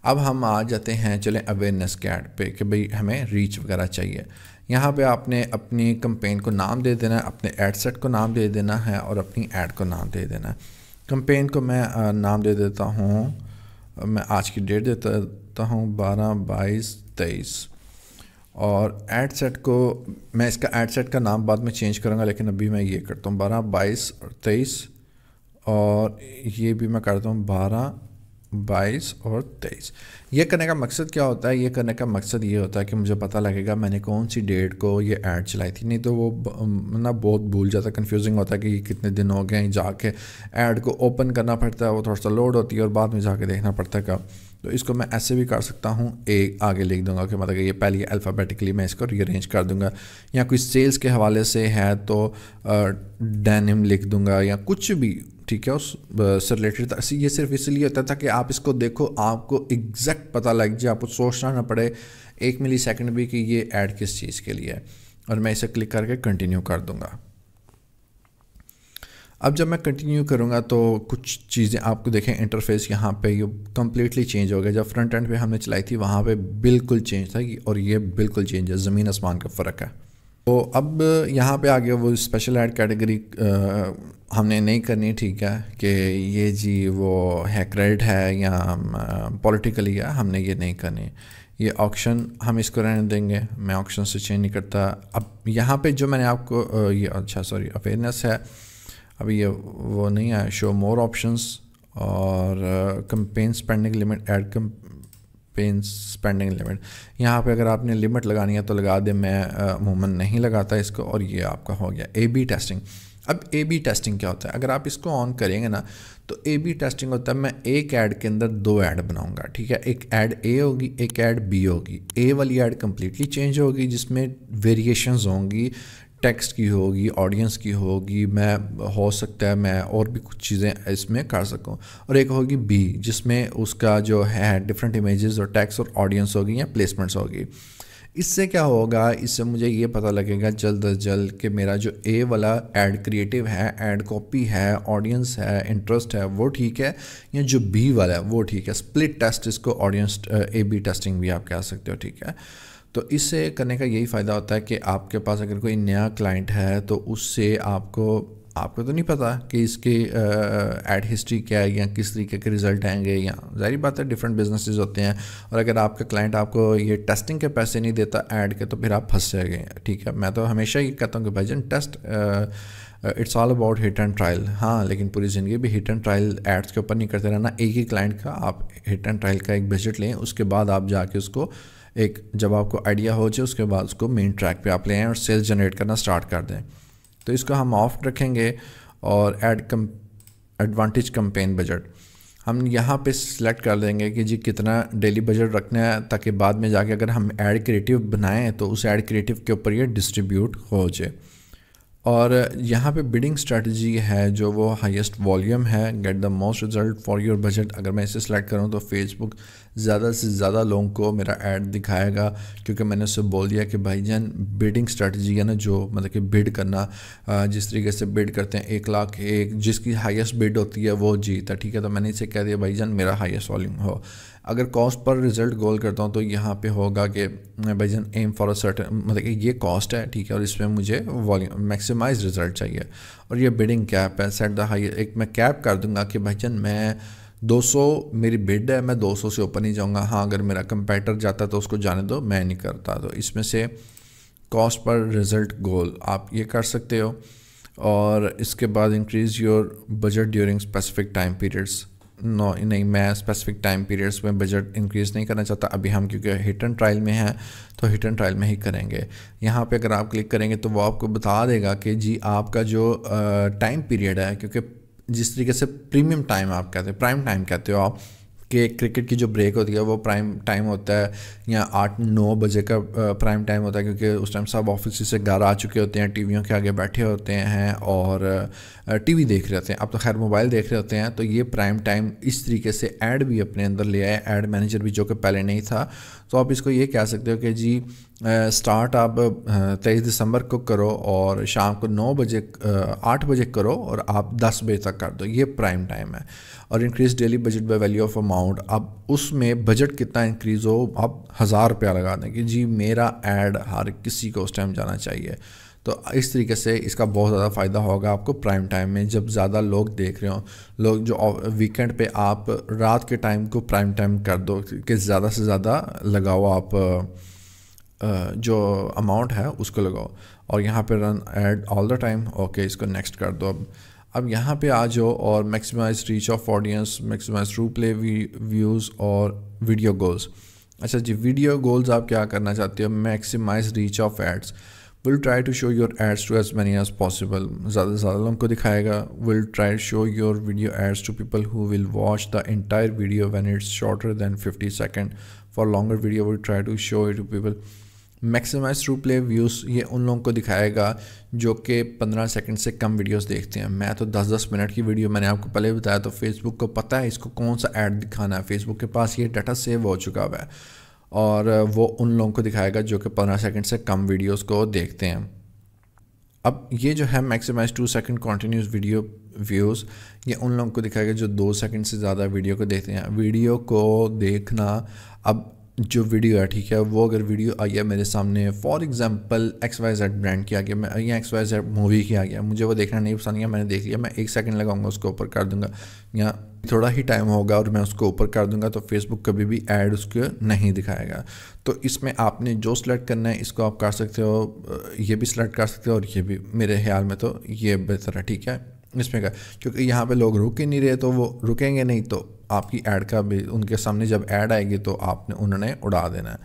अब हम आ जाते हैं चलें अवेयरनेस के ऐड पे कि भाई हमें रीच वगैरह चाहिए। यहाँ पे आपने अपनी कंपेन को नाम दे देना है, अपने एड सेट को नाम दे देना है और अपनी ऐड को नाम दे देना है। कंपेन को मैं नाम दे देता हूँ, मैं आज की डेट देता हूँ 12/22/23 और ऐड सेट को मैं इसका ऐड सेट का नाम बाद में चेंज करूँगा, लेकिन अभी मैं ये करता हूँ 12/22/23 और ये भी मैं करता हूँ 12/22 और 23। ये करने का मकसद क्या होता है? ये करने का मकसद ये होता है कि मुझे पता लगेगा मैंने कौन सी डेट को ये ऐड चलाई थी, नहीं तो वो ना बहुत भूल जाता है, कन्फ्यूजिंग होता है कि कितने दिन हो गए, जाके ऐड को ओपन करना पड़ता है, वो थोड़ा सा लोड होती है और बाद में जाके देखना पड़ता है कब। तो इसको मैं ऐसे भी कर सकता हूँ, एक आगे लिख दूंगा कि मतलब ये पहले अल्फ़ाबेटिकली मैं इसको रीअरेंज कर दूंगा, या कोई सेल्स के हवाले से है तो डेनिम लिख दूंगा या कुछ भी, ठीक है, उस से रिलेटेड। ये सिर्फ इसलिए होता था कि आप इसको देखो, आपको एग्जैक्ट पता लग जाए, आपको सोचना ना पड़े 1 मिली सेकेंड भी कि ये ऐड किस चीज़ के लिए है। और मैं इसे क्लिक करके कंटिन्यू कर दूंगा। अब जब मैं कंटिन्यू करूँगा तो कुछ चीज़ें आपको देखें, इंटरफेस यहाँ पे ये कम्प्लीटली चेंज हो गया। जब फ्रंट एंड पे हमने चलाई थी वहाँ पे बिल्कुल चेंज था और ये बिल्कुल चेंज है, ज़मीन आसमान का फ़र्क है। तो अब यहाँ पे आ गया वो स्पेशल ऐड कैटेगरी हमने नहीं करनी, ठीक है, कि ये जी वो है क्रेडिट है या पॉलिटिकली है, हमने ये नहीं करनी। ये ऑक्शन हम इसको रहने देंगे, मैं ऑक्शन से चेंज नहीं करता। अब यहाँ पे जो मैंने आपको ये अवेयरनेस है, अभी ये वो नहीं है, शो मोर ऑप्शंस और campaign spending limit, add campaign spending limit. यहाँ पे अगर आपने लिमिट लगानी है तो लगा दे, मैं अमूमन नहीं लगाता इसको। और ये आपका हो गया A/B टेस्टिंग। अब A/B टेस्टिंग क्या होता है? अगर आप इसको ऑन करेंगे ना तो A/B टेस्टिंग होता है, मैं एक ऐड के अंदर 2 ऐड बनाऊंगा, ठीक है, एक ऐड A होगी, एक ऐड B होगी। A वाली ऐड कम्प्लीटली चेंज होगी जिसमें वेरिएशंस होंगी, टेक्स्ट की होगी, ऑडियंस की होगी, मैं हो सकता है मैं और भी कुछ चीज़ें इसमें कर सकूं। और एक होगी बी जिसमें उसका जो है डिफरेंट इमेजेस और टेक्स्ट और ऑडियंस होगी या प्लेसमेंट्स होगी। इससे क्या होगा, इससे मुझे ये पता लगेगा जल्द अज जल्द कि मेरा जो ए वाला ऐड क्रिएटिव है, ऐड कॉपी है, ऑडियंस है, इंटरेस्ट है, वो ठीक है, या जो बी वाला है वो ठीक है। स्प्लिट टेस्ट इसको ऑडियंस A/B टेस्टिंग भी आप कह सकते हो, ठीक है। तो इससे करने का यही फ़ायदा होता है कि आपके पास अगर कोई नया क्लाइंट है तो उससे आपको तो नहीं पता कि इसकी ऐड हिस्ट्री क्या है या किस तरीके के रिज़ल्ट आएंगे, या ज़ाहिर बात है डिफरेंट बिजनेसेस होते हैं, और अगर आपका क्लाइंट आपको ये टेस्टिंग के पैसे नहीं देता ऐड के तो फिर आप फंस जाएंगे। ठीक है, मैं तो हमेशा ये कहता हूँ कि भाईजान test it's all about hit and trial. हाँ, लेकिन पूरी ज़िंदगी भी हिट एंड ट्रायल एड्स के ऊपर नहीं करते रहना। एक ही क्लाइंट का आप हिट एंड ट्रायल का एक बजट लें, उसके बाद आप जाके उसको एक जब आपको आइडिया हो जाए उसके बाद उसको मेन ट्रैक पे आप ले आएँ और सेल्स जनरेट करना स्टार्ट कर दें। तो इसको हम ऑफ रखेंगे और एडवांटेज कैंपेन बजट हम यहाँ पे सिलेक्ट कर देंगे कि जी कितना डेली बजट रखना है, ताकि बाद में जाके अगर हम ऐड क्रिएटिव बनाएं तो उस ऐड क्रिएटिव के ऊपर ये डिस्ट्रीब्यूट हो जाए। और यहाँ पे बिडिंग स्ट्रेटजी है जो वो हाईएस्ट वॉल्यूम है, get the most result for your budget. अगर मैं इसे सेलेक्ट करूँ तो फेसबुक ज़्यादा से ज़्यादा लोगों को मेरा ऐड दिखाएगा, क्योंकि मैंने उससे बोल दिया कि भाईजान बिडिंग स्ट्रेटजी है ना, जो मतलब कि बिड करना, जिस तरीके से बिड करते हैं 1 लाख एक, जिसकी हाईएस्ट बिड होती है वो जीता। ठीक है, तो मैंने इसे कह दिया भाईजान मेरा हाईएस्ट वॉल्यूम हो। अगर कॉस्ट पर रिजल्ट गोल करता हूँ तो यहाँ पे होगा कि भाईजान एम फॉर अ सर्टेन, मतलब कि ये कॉस्ट है, ठीक है, और इसमें मुझे वॉल्यूम मैक्सिमाइज रिजल्ट चाहिए। और ये बिडिंग कैप है, सेट द हाई, एक मैं कैप कर दूंगा कि भाईजान मैं 200 मेरी बिड है, मैं 200 से ऊपर नहीं जाऊँगा। हाँ, अगर मेरा कंपेटिटर जाता है तो उसको जाने दो, मैं नहीं करता। तो इसमें से कॉस्ट पर रिजल्ट गोल आप ये कर सकते हो। और इसके बाद increase your budget during specific time periods. नहीं, मैं स्पेसिफिक टाइम पीरियड्स में बजट इंक्रीज़ नहीं करना चाहता अभी हम, क्योंकि हिट एंड ट्रायल में है तो हिट एंड ट्रायल में ही करेंगे। यहाँ पे अगर आप क्लिक करेंगे तो वो आपको बता देगा कि जी आपका जो टाइम पीरियड है, क्योंकि जिस तरीके से प्रीमियम टाइम आप कहते हैं, प्राइम टाइम कहते हो आप, कि क्रिकेट की जो ब्रेक होती है वो प्राइम टाइम होता है, या 8-9 बजे का प्राइम टाइम होता है, क्योंकि उस टाइम सब ऑफिस से घर आ चुके होते हैं, टीवियों के आगे बैठे होते हैं और टीवी देख रहे होते हैं। अब तो खैर मोबाइल देख रहे होते हैं, तो ये प्राइम टाइम इस तरीके से ऐड भी अपने अंदर ले आए, ऐड मैनेजर भी, जो कि पहले नहीं था। तो आप इसको ये कह सकते हो कि जी स्टार्ट आप 23 दिसंबर को करो और शाम को 8 बजे करो और आप 10 बजे तक कर दो, ये प्राइम टाइम है। और increase daily budget by value of amount, अब उसमें बजट कितना इंक्रीज़ हो, आप 1000 रुपया लगा दें कि जी मेरा ऐड हर किसी को उस टाइम जाना चाहिए। तो इस तरीके से इसका बहुत ज़्यादा फ़ायदा होगा आपको प्राइम टाइम में, जब ज़्यादा लोग देख रहे हो। लोग जो वीकेंड पे आप रात के टाइम को प्राइम टाइम कर दो कि ज़्यादा से ज़्यादा लगाओ, आप जो अमाउंट है उसको लगाओ। और यहाँ पे run ad all the time, okay, इसको नेक्स्ट कर दो। अब यहाँ पे आ जाओ और maximise reach of audience, maximise ThruPlay views और वीडियो गोल्स। अच्छा जी, वीडियो गोल्स आप क्या करना चाहते हो? Maximise reach of ads, will try to show your ads to as many as possible, ज़्यादा से ज़्यादा लोगों को दिखाएगा। Will try to show your video ads to people who will watch the entire video when it's shorter than 50 second. For longer video will try to show it to people. Maximise ThruPlay views, ये उन लोगों को दिखाएगा जो कि 15 second से कम videos देखते हैं। मैं तो 10-10 मिनट की वीडियो, मैंने आपको पहले बताया, तो फेसबुक को पता है इसको कौन सा ऐड दिखाना है, फेसबुक के पास ये डाटा सेव हो चुका हुआ है, और वो उन लोगों को दिखाएगा जो कि 15 सेकंड से कम वीडियोस को देखते हैं। अब ये जो है maximise 2 second continuous video views, ये उन लोगों को दिखाएगा जो 2 सेकंड से ज़्यादा वीडियो को देखते हैं। वीडियो को देखना, अब जो वीडियो है, ठीक है, वो अगर वीडियो आई है मेरे सामने, फॉर एग्जांपल XYZ ब्रांड की आ गया, मैं या XYZ मूवी की आ गया, मुझे वो देखना नहीं पसंद, या मैंने देख लिया, मैं 1 सेकंड लगाऊंगा उसको ऊपर कर दूंगा, या थोड़ा ही टाइम होगा और मैं उसको ऊपर कर दूंगा, तो फेसबुक कभी भी ऐड उसको नहीं दिखाएगा। तो इसमें आपने जो सिलेक्ट करना है इसको आप कर सकते हो, ये भी सिलेक्ट कर सकते हो और ये भी, मेरे ख्याल में तो ये बेहतर है, ठीक है, इसमें का, क्योंकि यहाँ पे लोग रुक ही नहीं रहे, तो वो रुकेंगे नहीं, तो आपकी ऐड का भी उनके सामने जब ऐड आएगी तो उन्होंने उड़ा देना है।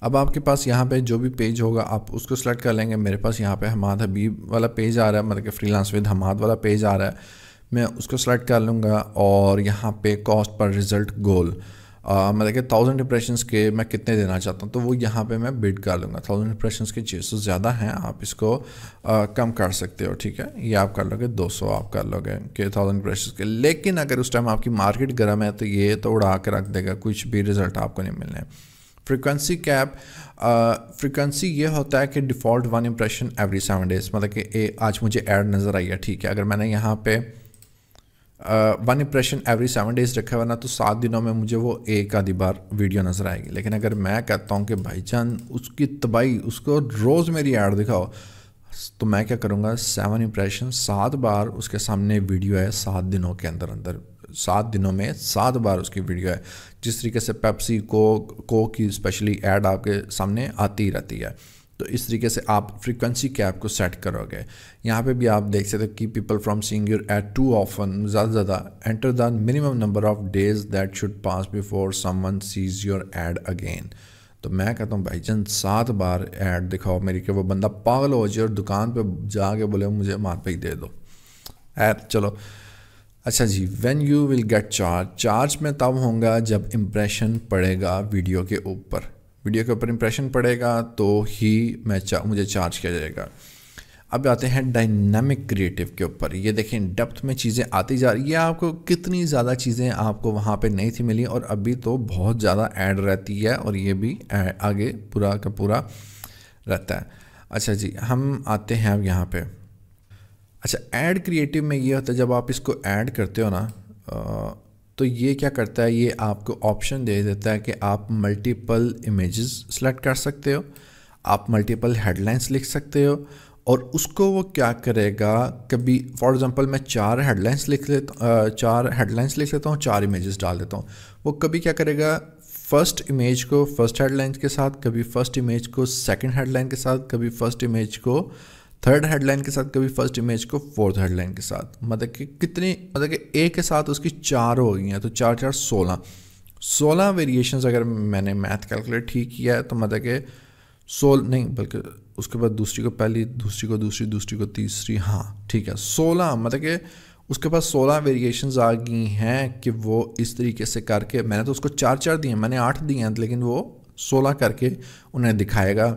अब आपके पास यहाँ पे जो भी पेज होगा आप उसको सेलेक्ट कर लेंगे। मेरे पास यहाँ पे हमाद हबीब वाला पेज आ रहा है, मतलब कि फ्रीलांस विद हमाद वाला पेज आ रहा है, मैं उसको सेलेक्ट कर लूँगा। और यहाँ पे कॉस्ट पर रिज़ल्ट गोल, मतलब कि 1000 इंप्रेशंस के मैं कितने देना चाहता हूँ, तो वो यहाँ पे मैं बिड कर लूँगा। 1000 इंप्रेशंस के 600 ज़्यादा हैं, आप इसको कम कर सकते हो, ठीक है, ये आप कर लोगे 200 आप कर लोगे कि 1000 इंप्रेशंस के। लेकिन अगर उस टाइम आपकी मार्केट गर्म है तो ये तो उड़ा के रख देगा, कुछ भी रिज़ल्ट आपको नहीं मिलने। फ्रीक्वेंसी कैप, फ्रीक्वेंसी ये होता है कि डिफ़ॉल्ट 1 इंप्रेशन एवरी 7 डेज़, मतलब कि आज मुझे ऐड नज़र आई है, ठीक है, अगर मैंने यहाँ पे वन इम्प्रेशन एवरी 7 days रखा हुआ ना, तो 7 दिनों में मुझे वो एक आधी बार वीडियो नज़र आएगी। लेकिन अगर मैं कहता हूँ कि भाईजान उसकी तबाही, उसको रोज़ मेरी ऐड दिखाओ, तो मैं क्या करूँगा, 7 इम्प्रेशन 7 बार उसके सामने वीडियो है 7 दिनों के अंदर अंदर, 7 दिनों में 7 बार उसकी वीडियो है। जिस तरीके से पेप्सी कोक की स्पेशली ऐड आपके सामने आती ही रहती है, तो इस तरीके से आप फ्रीक्वेंसी कैप को सेट करोगे। यहाँ पे भी आप देख सकते हो कि people from seeing your ad too often, ज़्यादा से ज़्यादा enter the minimum number of days that should pass before someone sees your ad again. तो मैं कहता हूँ भाईजान 7 बार ऐड दिखाओ मेरी, कि वो बंदा पागल हो जाए और दुकान पे जाके बोले मुझे मारपीट दे दो ऐड। चलो अच्छा जी, when you will get charge में तब होगा जब इम्प्रेशन पड़ेगा वीडियो के ऊपर, वीडियो के ऊपर इम्प्रेशन पड़ेगा तो ही मुझे चार्ज किया जाएगा। अब आते हैं डायनामिक क्रिएटिव के ऊपर। ये देखें डेप्थ में चीज़ें आती जा रही है, आपको कितनी ज़्यादा चीज़ें आपको वहाँ पे नहीं थी मिली, और अभी तो बहुत ज़्यादा ऐड रहती है, और ये भी आगे पूरा का पूरा रहता है। अच्छा जी, हम आते हैं अब यहाँ पे। अच्छा, ऐड क्रिएटिव में ये होता है जब आप इसको ऐड करते हो ना, तो ये क्या करता है, ये आपको ऑप्शन दे देता है कि आप मल्टीपल इमेजेस सेलेक्ट कर सकते हो, आप मल्टीपल हेडलाइंस लिख सकते हो, और उसको वो क्या करेगा, कभी फॉर एग्जांपल मैं 4 हेडलाइंस लिख लेता हूँ, 4 इमेजेस डाल देता हूँ। वो कभी क्या करेगा, फर्स्ट इमेज को फर्स्ट हेडलाइन के साथ, कभी फर्स्ट इमेज को सेकंड हेडलाइन के साथ, कभी फर्स्ट इमेज को थर्ड हेडलाइन के साथ, कभी फर्स्ट इमेज को फोर्थ हेडलाइन के साथ। मतलब कि कितनी, मतलब कि एक के साथ उसकी 4 हो गई हैं, तो 4 4 16 वेरिएशंस अगर मैंने मैथ कैलकुलेट ठीक किया है, तो मतलब कि 16 नहीं, बल्कि उसके बाद दूसरी को पहली, दूसरी को दूसरी, दूसरी को तीसरी, हाँ ठीक है 16, मतलब कि उसके पास 16 वेरिएशंस आ गई हैं कि वो इस तरीके से करके, मैंने तो उसको 4 4 दिए हैं, मैंने 8 दिए हैं, लेकिन वो 16 करके उन्हें दिखाएगा।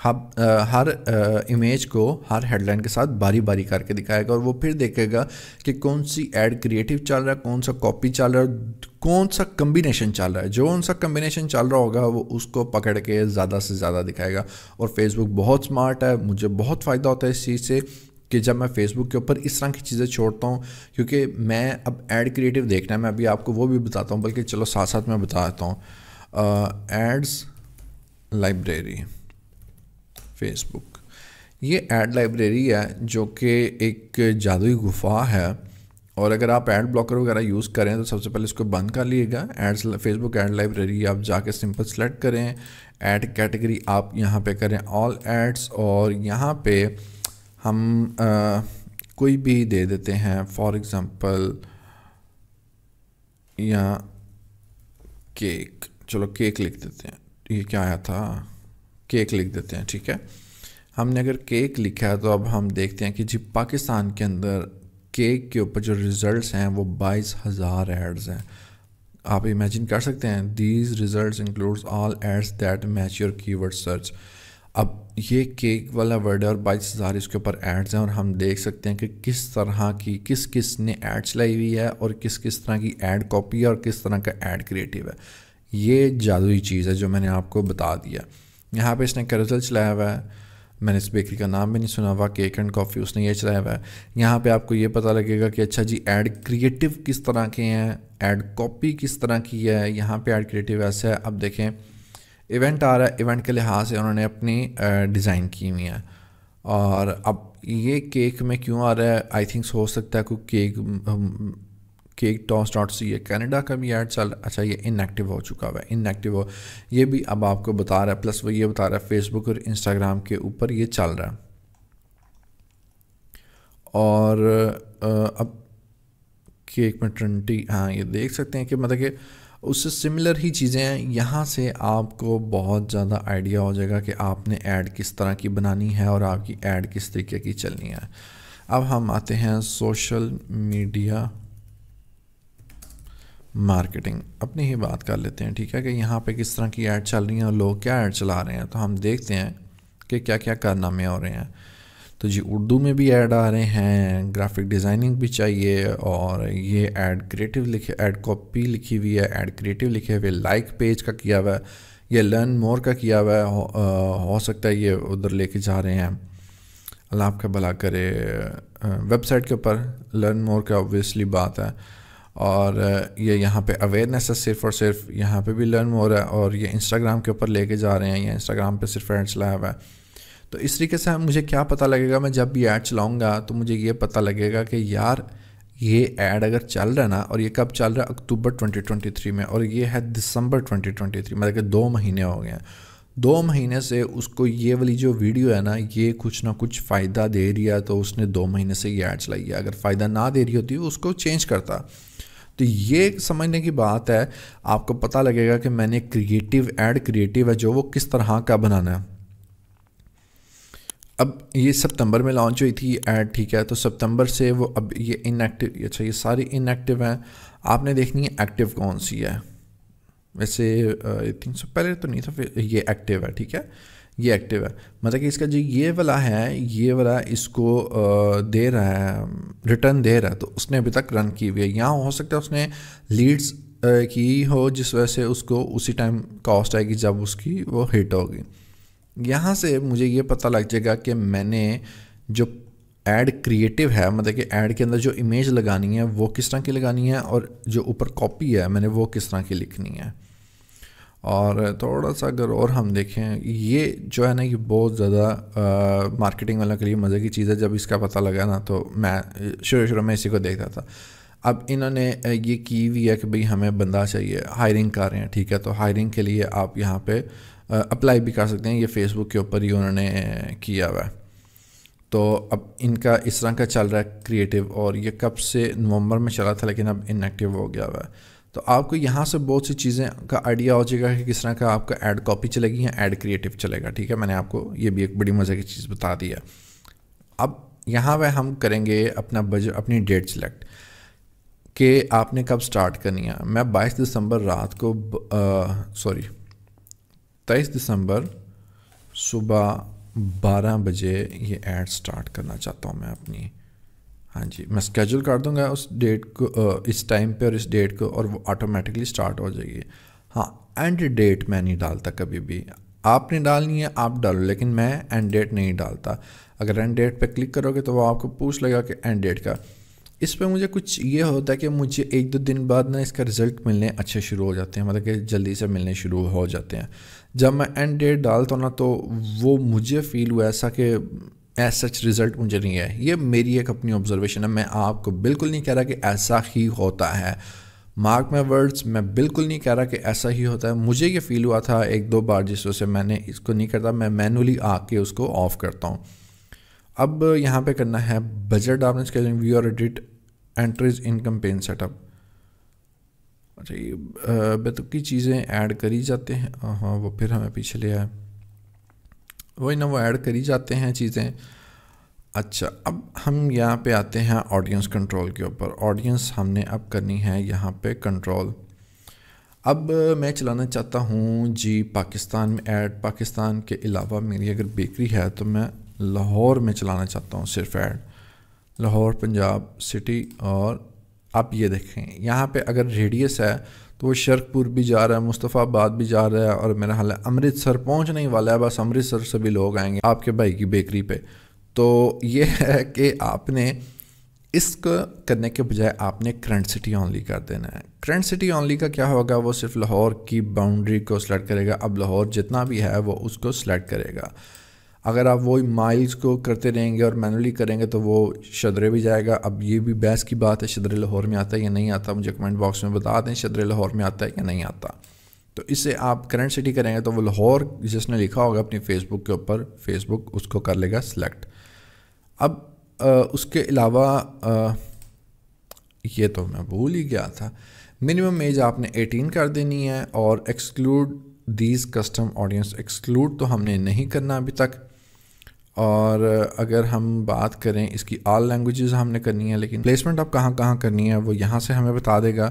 हर इमेज को हर हेडलाइन के साथ बारी बारी करके दिखाएगा, और वो फिर देखेगा कि कौन सी ऐड क्रिएटिव चल रहा है, कौन सा कॉपी चल रहा है, कौन सा कम्बिनेशन चल रहा है। जो कौन सा कम्बिनेशन चल रहा होगा वो उसको पकड़ के ज़्यादा से ज़्यादा दिखाएगा। और फेसबुक बहुत स्मार्ट है, मुझे बहुत फ़ायदा होता है इस चीज़ से कि जब मैं फेसबुक के ऊपर इस तरह की चीज़ें छोड़ता हूँ, क्योंकि मैं अब ऐड क्रिएटिव देखना है, मैं अभी आपको वो भी बताता हूँ, बल्कि चलो साथ साथ मैं बताता हूँ। एड्स लाइब्रेरी फेसबुक, ये ऐड लाइब्रेरी है जो कि एक जादुई गुफा है, और अगर आप ऐड ब्लॉकर वगैरह यूज़ करें तो सबसे पहले इसको बंद कर लीजिएगा। एड्स फेसबुक ऐड लाइब्रेरी आप जाके सिंपल सेलेक्ट करें, ऐड कैटेगरी आप यहाँ पे करें ऑल एड्स, और यहाँ पे हम कोई भी दे देते हैं, फॉर एग्ज़ाम्पल यहाँ केक, चलो केक लिख देते हैं। ये क्या आया था, केक लिख देते हैं, ठीक है। हमने अगर केक लिखा है तो अब हम देखते हैं कि जी पाकिस्तान के अंदर केक के ऊपर जो रिज़ल्ट्स हैं वो 22,000 एड्स हैं। आप इमेजिन कर सकते हैं, these results includes all ads that match your keyword search. अब ये केक वाला वर्ड है और 22,000 इसके ऊपर एड्स हैं, और हम देख सकते हैं कि किस तरह की किस ने ऐड चलाई हुई है, और किस तरह की ऐड कॉपी है, और किस तरह का ऐड क्रिएटिव है। ये जादुई चीज़ है जो मैंने आपको बता दिया। यहाँ पे इसने कैरोसेल चलाया हुआ है, मैंने इस बेकरी का नाम भी नहीं सुना हुआ, केक एंड कॉफ़ी, उसने ये चलाया हुआ है। यहाँ पे आपको ये पता लगेगा कि अच्छा जी ऐड क्रिएटिव किस तरह के हैं, ऐड कॉपी किस तरह की है। यहाँ पे ऐड क्रिएटिव ऐसा है, अब देखें इवेंट आ रहा है, इवेंट के लिहाज से उन्होंने अपनी डिज़ाइन की हुई है। और अब ये केक में क्यों आ रहा है, आई थिंक्स हो सकता है कोई केक टॉस.सी है, कनाडा का भी ऐड चल, अच्छा ये इनएक्टिव हो चुका हुआ है, इनएक्टिव हो, ये भी अब आपको बता रहा है। प्लस वो ये बता रहा है फेसबुक और इंस्टाग्राम के ऊपर ये चल रहा है। और अब केक में 20, हाँ ये देख सकते हैं कि मतलब कि उससे सिमिलर ही चीज़ें हैं। यहाँ से आपको बहुत ज़्यादा आइडिया हो जाएगा कि आपने ऐड किस तरह की बनानी है और आपकी ऐड किस तरीके की चलनी है। अब हम आते हैं सोशल मीडिया मार्केटिंग, अपनी ही बात कर लेते हैं, ठीक है, कि यहाँ पे किस तरह की ऐड चल रही हैं और लोग क्या ऐड चला रहे हैं। तो हम देखते हैं कि क्या क्या कारनामे हो रहे हैं। तो जी उर्दू में भी ऐड आ रहे हैं, ग्राफिक डिज़ाइनिंग भी चाहिए, और ये ऐड क्रिएटिव लिखे, ऐड कॉपी लिखी हुई है, ऐड क्रिएटिव लिखे हुए, लाइक पेज का किया हुआ है, ये लर्न मोर का किया हुआ है, हो सकता है ये उधर लेके जा रहे हैं। अल्लाह आपका भला करे। वेबसाइट के ऊपर लर्न मोर का ऑब्वियसली बात है, और ये यहाँ पे अवेयरनेस है सिर्फ और सिर्फ, यहाँ पे भी लर्न मोर है, और ये इंस्टाग्राम के ऊपर लेके जा रहे हैं, ये इंस्टाग्राम पे सिर्फ ऐड चलाया हुआ है। तो इस तरीके से मुझे क्या पता लगेगा, मैं जब भी ऐड चलाऊँगा तो मुझे ये पता लगेगा कि यार ये ऐड अगर चल रहा है ना, और ये कब चल रहा है, अक्टूबर 2023 में, और ये है दिसंबर 2023, मतलब कि 2 महीने हो गए हैं। 2 महीने से उसको ये वाली जो वीडियो है ना, ये कुछ ना कुछ फ़ायदा दे रही है, तो उसने 2 महीने से ये ऐड चलाई है। अगर फ़ायदा ना दे रही होती उसको चेंज करता। तो ये समझने की बात है, आपको पता लगेगा कि मैंने क्रिएटिव है जो वो किस तरह का बनाना है। अब ये सितंबर में लॉन्च हुई थी ऐड, ठीक है, तो सितंबर से वो अब ये इनएक्टिव, अच्छा ये सारी इनएक्टिव हैं, आपने देखनी है एक्टिव कौन सी है। वैसे 300 पहले तो नहीं था, फिर ये एक्टिव है, ठीक है, ये एक्टिव है, मतलब कि इसका जो ये वाला है, ये वाला इसको दे रहा है, रिटर्न दे रहा है, तो उसने अभी तक रन की हुई है। यहाँ हो सकता है उसने लीड्स की हो, जिस वजह से उसको उसी टाइम कॉस्ट आएगी जब उसकी वो हिट होगी। यहाँ से मुझे ये पता लग जाएगा कि मैंने जो ऐड क्रिएटिव है, मतलब कि ऐड के अंदर जो इमेज लगानी है वो किस तरह की लगानी है, और जो ऊपर कॉपी है मैंने वो किस तरह की लिखनी है। और थोड़ा सा अगर और हम देखें, ये जो है ना, ये बहुत ज़्यादा मार्केटिंग वालों के लिए मज़े की चीज़ है। जब इसका पता लगा ना, तो मैं शुरू में इसी को देखता था। अब इन्होंने ये की हुई है कि भाई हमें बंदा चाहिए, हायरिंग कर रहे हैं, ठीक है, तो हायरिंग के लिए आप यहाँ पे अप्लाई भी कर सकते हैं। ये फेसबुक के ऊपर ही उन्होंने किया हुआ है। तो अब इनका इस तरह का चल रहा है क्रिएटिव, और ये कब से नवंबर में चला था, लेकिन अब इनएक्टिव हो गया हुआ है। तो आपको यहाँ से बहुत सी चीज़ें का आइडिया हो जाएगा कि किस तरह का आपका ऐड कॉपी चलेगी या ऐड क्रिएटिव चलेगा, ठीक है। मैंने आपको ये भी एक बड़ी मज़े की चीज़ बता दी है। अब यहाँ पे हम करेंगे अपना बजट, अपनी डेट सेलेक्ट कि आपने कब स्टार्ट करनी है। मैं 22 दिसंबर रात को 23 दिसंबर सुबह 12 बजे ये ऐड स्टार्ट करना चाहता हूँ मैं अपनी। हाँ जी, मैं स्केड्यूल कर दूंगा उस डेट को, इस टाइम पे और इस डेट को, और वो ऑटोमेटिकली स्टार्ट हो जाएगी। हाँ, एंड डेट मैं नहीं डालता कभी भी, आपने डालनी है आप डालो, लेकिन मैं एंड डेट नहीं डालता। अगर एंड डेट पे क्लिक करोगे तो वो आपको पूछ लेगा कि एंड डेट का। इस पर मुझे कुछ ये होता है कि मुझे 1-2 दिन बाद ना इसका रिज़ल्ट मिलने अच्छे शुरू हो जाते हैं, मतलब कि जल्दी से मिलने शुरू हो जाते हैं। जब मैं एंड डेट डालता हूँ ना, तो वो मुझे फ़ील हुआ ऐसा कि एज सच रिज़ल्ट मुझे नहीं है। ये मेरी एक अपनी ऑब्जर्वेशन है, मैं आपको बिल्कुल नहीं कह रहा कि ऐसा ही होता है, मार्क माई वर्ड्स, मैं बिल्कुल नहीं कह रहा कि ऐसा ही होता है। मुझे ये फ़ील हुआ था 1-2 बार, जिस वजह से मैंने इसको नहीं करता, मैं मैनुअली आके उसको ऑफ़ करता हूँ। अब यहाँ पे करना है बजट, आपने स्केड्यूलिंग व्यू और edit entries in campaign setup. अच्छा, ये बेतुकी चीज़ें ऐड करी जाते हैं, हाँ वो फिर हमें पीछे ले आए, वही ना, वो ऐड करी जाते हैं चीज़ें। अच्छा, अब हम यहाँ पे आते हैं ऑडियंस कंट्रोल के ऊपर। ऑडियंस हमने अब करनी है यहाँ पे कंट्रोल। अब मैं चलाना चाहता हूँ जी पाकिस्तान में ऐड। पाकिस्तान के अलावा मेरी अगर बेकरी है तो मैं लाहौर में चलाना चाहता हूँ सिर्फ ऐड, लाहौर पंजाब सिटी। और आप ये देखें यहाँ पे अगर रेडियस है तो वो शर्कपुर भी जा रहा है, मुस्तफ़ाबाद भी जा रहा है, और मेरा हाल है अमृतसर पहुँचने ही वाला है। बस अमृतसर से भी लोग आएंगे आपके भाई की बेकरी पे। तो ये है कि आपने इसको करने के बजाय आपने करंट सिटी ऑनली कर देना है। करंट सिटी ऑनली का क्या होगा, वो सिर्फ लाहौर की बाउंड्री को सिलेक्ट करेगा। अब लाहौर जितना भी है वो उसको सिलेक्ट करेगा। अगर आप वही माइल्स को करते रहेंगे और मैनुअली करेंगे तो वो शदरे भी जाएगा। अब ये भी बहस की बात है, शदरे लाहौर में आता है या नहीं आता, मुझे कमेंट बॉक्स में बता दें शदरे लाहौर में आता है या नहीं आता। तो इससे आप करंट सिटी करेंगे तो वो लाहौर जिसने लिखा होगा अपनी फेसबुक के ऊपर, फेसबुक उसको कर लेगा सिलेक्ट। अब उसके अलावा ये तो मैं भूल ही गया था, मिनिमम एज आपने 18 कर देनी है, और exclude these custom audience, exclude तो हमने नहीं करना अभी तक। और अगर हम बात करें इसकी ऑल लैंग्वेजेस हमने करनी है, लेकिन प्लेसमेंट आप कहाँ कहाँ करनी है वो यहाँ से हमें बता देगा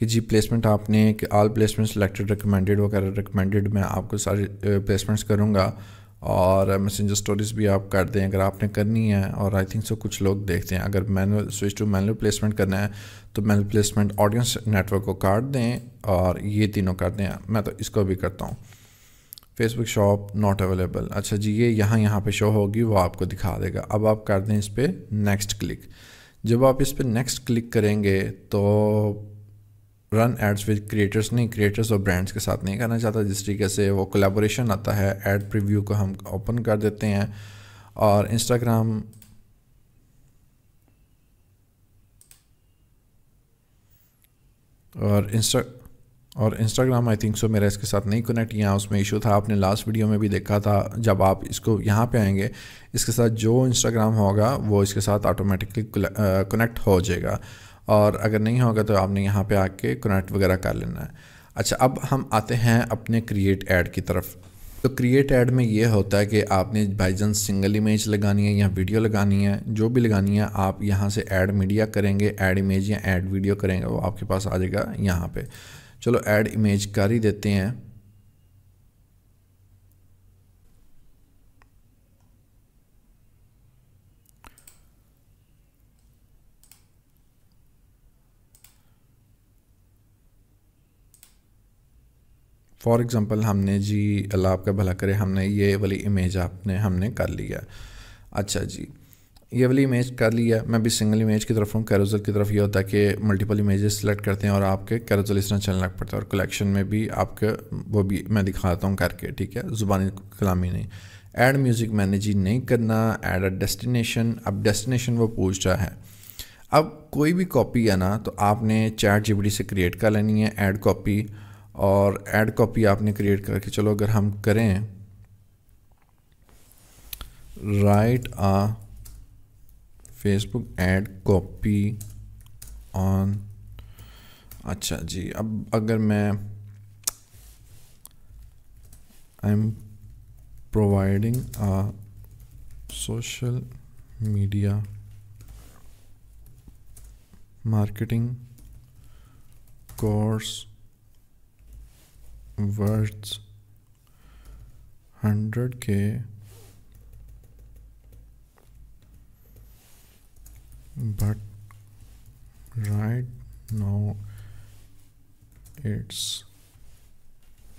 कि जी प्लेसमेंट आपने कि ऑल प्लेसमेंट सिलेक्टेड रिकमेंडेड वगैरह। रिकमेंडेड मैं आपको सारे प्लेसमेंट्स करूँगा, और मैसेंजर स्टोरीज भी आप कर दें अगर आपने करनी है। और आई थिंक सो कुछ लोग देखते हैं, अगर manual switch to manual placement करना है तो मैनुअल प्लेसमेंट ऑडियंस नेटवर्क को काट दें और ये तीनों कर दें। मैं तो इसको भी करता हूँ। Facebook shop not available. अच्छा जी, ये यहाँ पे शो होगी, वो आपको दिखा देगा। अब आप कर दें इस पर नेक्स्ट क्लिक। जब आप इस पर नेक्स्ट क्लिक करेंगे तो रन एड्स विद क्रिएटर्स नहीं, क्रिएटर्स और ब्रांड्स के साथ नहीं करना चाहता। जिस तरीके से वो कोलैबोरेशन आता है, एड प्रीव्यू को हम ओपन कर देते हैं और इंस्टाग्राम और इंस्टाग्राम आई थिंक सो मेरा इसके साथ नहीं कनेक्ट, यहाँ उसमें इशू था। आपने लास्ट वीडियो में भी देखा था, जब आप इसको यहाँ पे आएंगे इसके साथ जो इंस्टाग्राम होगा वो इसके साथ ऑटोमेटिकली कनेक्ट हो जाएगा, और अगर नहीं होगा तो आपने यहाँ पे आके कनेक्ट वगैरह कर लेना है। अच्छा, अब हम आते हैं अपने क्रिएट ऐड की तरफ। तो क्रिएट ऐड में ये होता है कि आपने भाईजान सिंगल इमेज लगानी है या वीडियो लगानी है, जो भी लगानी है आप यहाँ से ऐड मीडिया करेंगे, ऐड इमेज या ऐड वीडियो करेंगे, वो आपके पास आ जाएगा यहाँ पे। चलो ऐड इमेज कर ही देते हैं। फॉर एग्ज़ाम्पल हमने जी, अल्लाह आपका भला करे, हमने ये वाली इमेज हमने कर लिया। अच्छा जी, ये वाली इमेज कर लिया। मैं भी सिंगल इमेज की तरफ हूँ। कैरोजल की तरफ ये होता है कि मल्टीपल इमेजेस सेलेक्ट करते हैं और आपके कैरोजल इस तरह चलने लग पड़ता है, और कलेक्शन में भी आपके वो भी मैं दिखाता हूँ करके, ठीक है, ज़ुबानी कलामी नहीं। ऐड म्यूज़िक मैंने जी नहीं करना। ऐड अ डेस्टिनेशन, अब डेस्टिनेशन वो पूछ रहा है। अब कोई भी कॉपी है ना, तो आपने चैट जीपीटी से क्रिएट कर लेनी है ऐड कॉपी, और ऐड कॉपी आपने क्रिएट करके, चलो अगर हम करें write a Facebook ad copy on. अच्छा जी, अब अगर मैं I am providing a social media marketing course worth 100K, but right now it's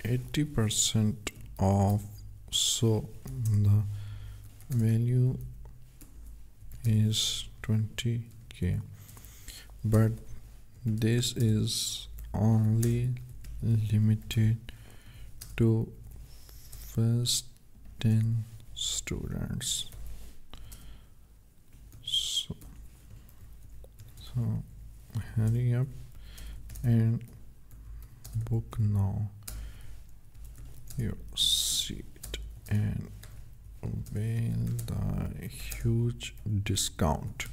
80% off, so the value is 20K, but this is only limited to first 10 students, so hurry up and book now your seat and avail the huge discount।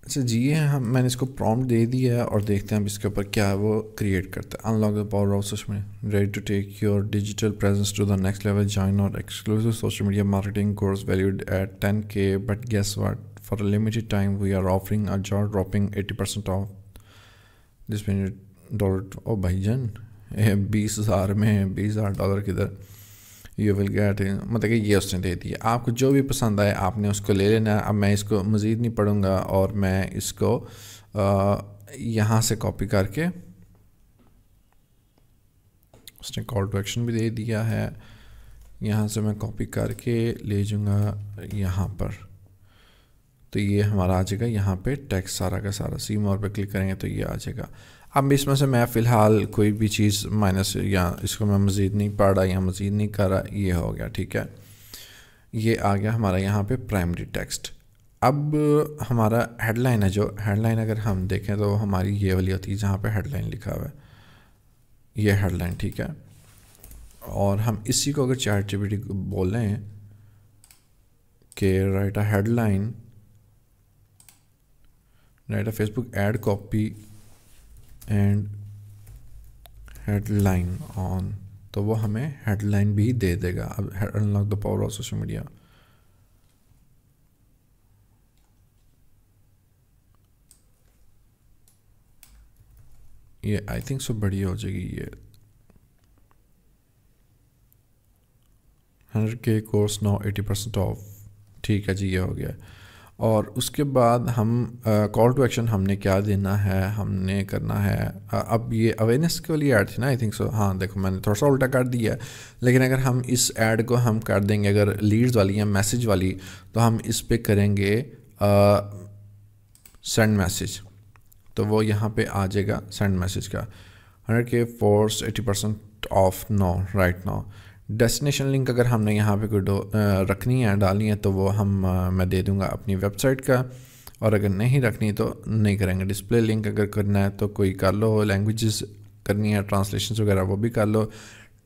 अच्छा जी, ये हम मैंने इसको prompt दे दिया है और देखते हैं अब इसके ऊपर क्या वो क्रिएट करता है। Unlock the power of social media, ready to take your digital presence to the next level, join our exclusive social media marketing course valued at 10K, but guess what, for a limited time we are offering a jaw dropping 80% off this $20। ओ भाईजान, 20,000 में $20,000 किधर, you will gate, मतलब कि ये उसने दे दिया। आपको जो भी पसंद आए आपने उसको ले लेना है। अब मैं इसको मज़ीद नहीं पढ़ूँगा और मैं इसको यहाँ से कॉपी करके, उसने कॉल टू एक्शन भी दे दिया है, यहाँ से मैं कॉपी करके ले जाऊँगा यहाँ पर, तो ये हमारा आ जाएगा यहाँ पे टेक्स्ट सारा का सारा। सी मोर पे क्लिक करेंगे तो ये आ जाएगा। अब इसमें से मैं फ़िलहाल कोई भी चीज़ माइनस या इसको मैं मज़ीद नहीं पढ़ रहा या मज़ीद नहीं कर रहा, ये हो गया, ठीक है। ये आ गया हमारा यहाँ पे प्राइमरी टेक्स्ट। अब हमारा हेडलाइन है, जो हेडलाइन अगर हम देखें तो हमारी ये वाली होती है जहाँ पे हेडलाइन लिखा हुआ है, ये हेडलाइन, ठीक है। और हम इसी को अगर चैट जीपीटी को बोलें कि right a headline, right a Facebook ad copy and headline on, तो वो हमें हेडलाइन भी दे देगा। अब unlock the power of social media, ये आई थिंक सो बढ़िया हो जाएगी। ये 100K कोर्स नाउ 80% ऑफ, ठीक है जी, ये हो गया। और उसके बाद हम कॉल टू एक्शन हमने क्या देना है, हमने करना है अब ये अवेयरनेस के लिए ऐड थी ना, आई थिंक सो। हाँ देखो मैंने थोड़ा सा उल्टा कर दिया है, लेकिन अगर हम इस ऐड को हम कर देंगे अगर लीड्स वाली या मैसेज वाली, तो हम इस पे करेंगे सेंड मैसेज, तो वो यहाँ पे आ जाएगा सेंड मैसेज का 100K force 80% off no right now. Destination link अगर हमने यहाँ पे कोई रखनी है, डालनी है, तो वो मैं दे दूँगा अपनी वेबसाइट का, और अगर नहीं रखनी तो नहीं करेंगे। डिस्प्ले लिंक अगर करना है तो कोई कर लो, लैंग्वेजेस करनी है ट्रांसलेशन वगैरह वो भी कर लो,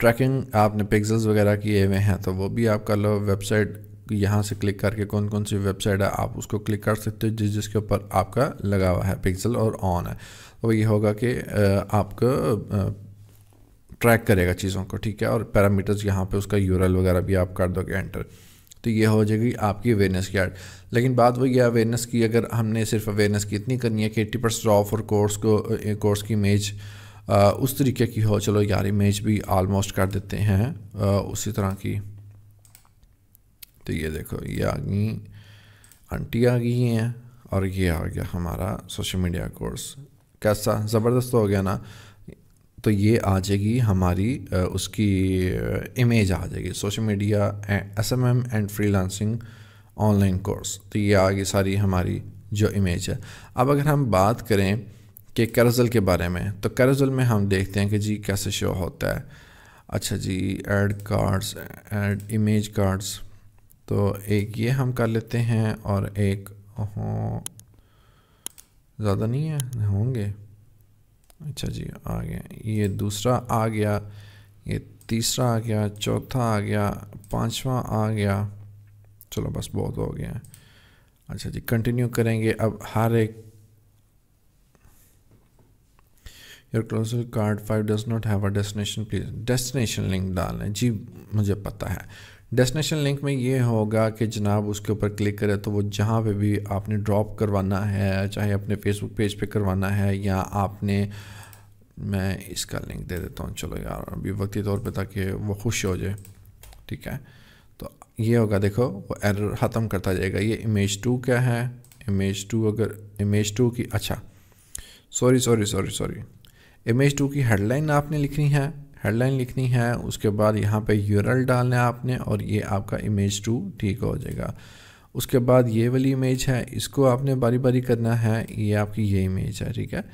ट्रैकिंग आपने पिक्सल्स वगैरह किए हुए हैं तो वो भी आप कर लो। वेबसाइट यहाँ से क्लिक करके कौन कौन सी वेबसाइट है आप उसको क्लिक कर सकते हो जिसके ऊपर आपका लगा हुआ है पिक्सल और ऑन है, तो ये होगा कि आपको ट्रैक करेगा चीज़ों को, ठीक है। और पैरामीटर्स यहाँ पे उसका यूआरएल वगैरह भी आप कर दोगे एंटर, तो ये हो जाएगी आपकी अवेयरनेस की ऐड। लेकिन बात वही है अवेयरनेस की, अगर हमने सिर्फ अवेयरनेस की इतनी करनी है कि 80% ऑफ और कोर्स की इमेज उस तरीके की हो, चलो यार इमेज भी ऑलमोस्ट कर देते हैं उसी तरह की। तो ये देखो ये आ गई, आंटी आ गई हैं, और ये आ गया हमारा सोशल मीडिया कोर्स। कैसा ज़बरदस्त हो गया ना। तो ये आ जाएगी हमारी उसकी इमेज आ जाएगी, social media SMM and freelancing online course. तो ये आ गई सारी हमारी जो इमेज है। अब अगर हम बात करें कि कैरोसेल के बारे में, तो कैरोसेल में हम देखते हैं कि जी कैसे शो होता है। अच्छा जी, add cards, add image cards, तो एक ये हम कर लेते हैं, और एक ज़्यादा नहीं है होंगे। अच्छा जी आ गया, ये दूसरा आ गया, ये तीसरा आ गया, चौथा आ गया, पांचवा आ गया, चलो बस बहुत हो गया। अच्छा जी कंटिन्यू करेंगे। अब हर एक your closer card 5 does not have a destination please, destination link डालना है जी, मुझे पता है। डेस्टिनेशन लिंक में ये होगा कि जनाब उसके ऊपर क्लिक करें तो वो जहाँ पे भी आपने ड्रॉप करवाना है, चाहे अपने फेसबुक पेज पे करवाना है या आपने, मैं इसका लिंक दे देता हूँ चलो यार अभी वक्ती तौर पे ताकि वो खुश हो जाए, ठीक है। तो ये होगा, देखो वो एरर ख़त्म करता जाएगा। ये इमेज 2 क्या है, इमेज 2 अगर इमेज 2 की, अच्छा सॉरी इमेज 2 की हेडलाइन आपने लिखनी है, हेडलाइन लिखनी है, उसके बाद यहाँ पे यूआरएल डालना है आपने, और ये आपका इमेज 2 ठीक हो जाएगा। उसके बाद ये वाली इमेज है, इसको आपने बारी बारी करना है, ये आपकी ये इमेज है, ठीक है।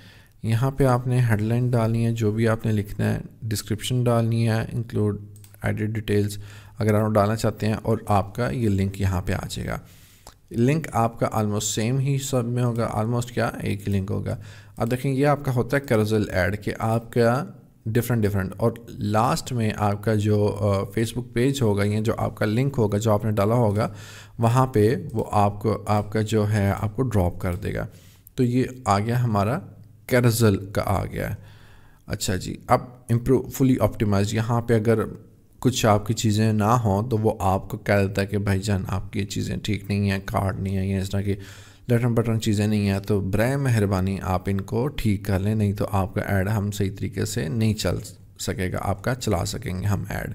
यहाँ पे आपने हेडलाइन डालनी है, जो भी आपने लिखना है, डिस्क्रिप्शन डालनी है, इंक्लूड एडिट डिटेल्स अगर आप डालना चाहते हैं, और आपका ये लिंक यहाँ पे आ जाएगा। लिंक आपका ऑलमोस्ट सेम ही सब में होगा, ऑलमोस्ट क्या एक ही लिंक होगा। अब देखें ये आपका होता है कैरोसेल ऐड कि आपका डिफरेंट, और लास्ट में आपका जो फेसबुक पेज होगा या जो आपका लिंक होगा जो आपने डाला होगा वहाँ पे वो आपका जो है आपको ड्रॉप कर देगा। तो ये आ गया हमारा कैरोसेल का आ गया है। अच्छा जी, अब इम्प्रूव फुली ऑप्टिमाइज, यहाँ पे अगर कुछ आपकी चीज़ें ना हों तो वो आपको कह देता है कि भाईजान आपकी ये चीज़ें ठीक नहीं हैं, कार्ड नहीं है या इस तरह की लटन पटन चीज़ें नहीं हैं, तो बराए मेहरबानी आप इनको ठीक कर लें, नहीं तो आपका ऐड हम सही तरीके से नहीं चल सकेगा, आपका चला सकेंगे हम ऐड।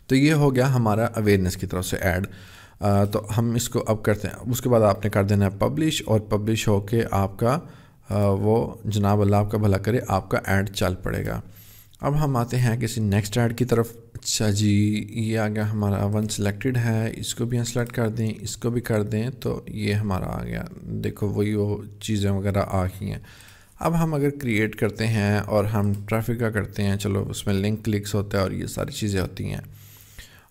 तो ये हो गया हमारा अवेयरनेस की तरफ से ऐड। तो हम इसको अब करते हैं, उसके बाद आपने कर देना है पब्लिश, और पब्लिश होके आपका वो जनाब अल्लाह आपका भला करे आपका ऐड चल पड़ेगा। अब हम आते हैं किसी नेक्स्ट ऐड की तरफ। अच्छा जी, ये आ गया हमारा वन सिलेक्टेड है, इसको भी सेलेक्ट कर दें, इसको भी कर दें, तो ये हमारा आ गया। देखो वही वो चीज़ें वगैरह आ गई हैं। अब हम अगर क्रिएट करते हैं और हम ट्रैफिक का करते हैं, चलो उसमें लिंक क्लिक्स होता है और ये सारी चीज़ें होती हैं,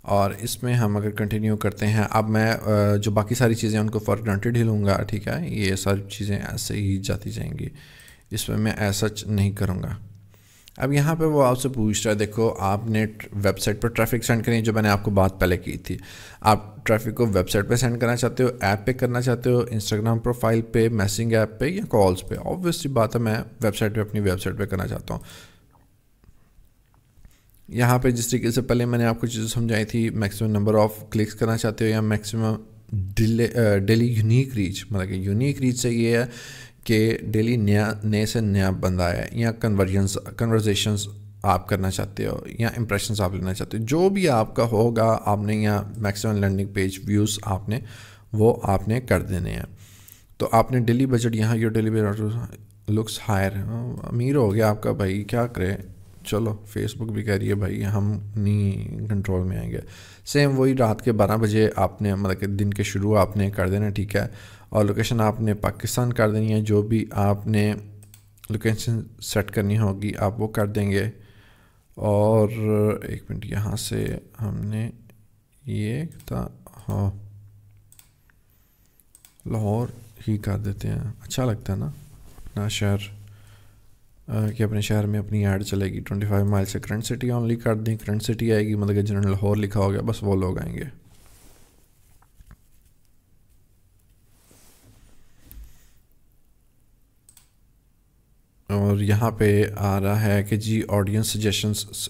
और इसमें हम अगर कंटिन्यू करते हैं, अब मैं जो बाकी सारी चीज़ें उनको फॉर ग्रांटेड ही लूँगा, ठीक है। ये सारी चीज़ें ऐसे ही जाती जाएंगी, इसमें मैं ऐसा नहीं करूँगा। अब यहाँ पे वो आपसे पूछ रहा है, देखो आपने वेबसाइट पर ट्रैफिक सेंड करनी है, जो मैंने आपको बात पहले की थी। आप ट्रैफिक को वेबसाइट पे सेंड करना चाहते हो, ऐप पे करना चाहते हो, इंस्टाग्राम प्रोफाइल पे, मैसेजिंग ऐप पे या कॉल्स पे, ऑब्वियसली बात है मैं वेबसाइट पे अपनी वेबसाइट पे करना चाहता हूँ। यहाँ पे जिस तरीके से पहले मैंने आपको चीज़ें समझाई थी, मैक्सिमम नंबर ऑफ क्लिक्स करना चाहते हो या मैक्सिमम डेली यूनिक रीच, मतलब कि यूनिक रीच से ये है कि डेली नए से नया बंदा है, या कन्वर्जेशंस आप करना चाहते हो या इंप्रेशंस आप लेना चाहते हो, जो भी आपका होगा आपने, या मैक्सिमम लैंडिंग पेज व्यूज़ आपने वो आपने कर देने हैं। तो आपने डेली बजट यहाँ your daily budget looks higher, अमीर हो गया आपका भाई, क्या करे। चलो फेसबुक भी कह रही है भाई हम नहीं कंट्रोल में आएंगे। सेम वही रात के 12 बजे आपने मतलब कि दिन के शुरू आपने कर देना, ठीक है। और लोकेशन आपने पाकिस्तान कर देनी है, जो भी आपने लोकेशन सेट करनी होगी आप वो कर देंगे। और एक मिनट, यहाँ से हमने ये था, हाँ लाहौर ही कर देते हैं, अच्छा लगता है ना अपना शहर, कि अपने शहर में अपनी ऐड चलेगी। 25 माइल से करंट सिटी ऑनली कर दें, करंट सिटी आएगी, मतलब कि जिन्होंने लाहौर लिखा हो गया बस वो लोग आएंगे। और यहाँ पे आ रहा है कि जी ऑडियंस सजेशंस,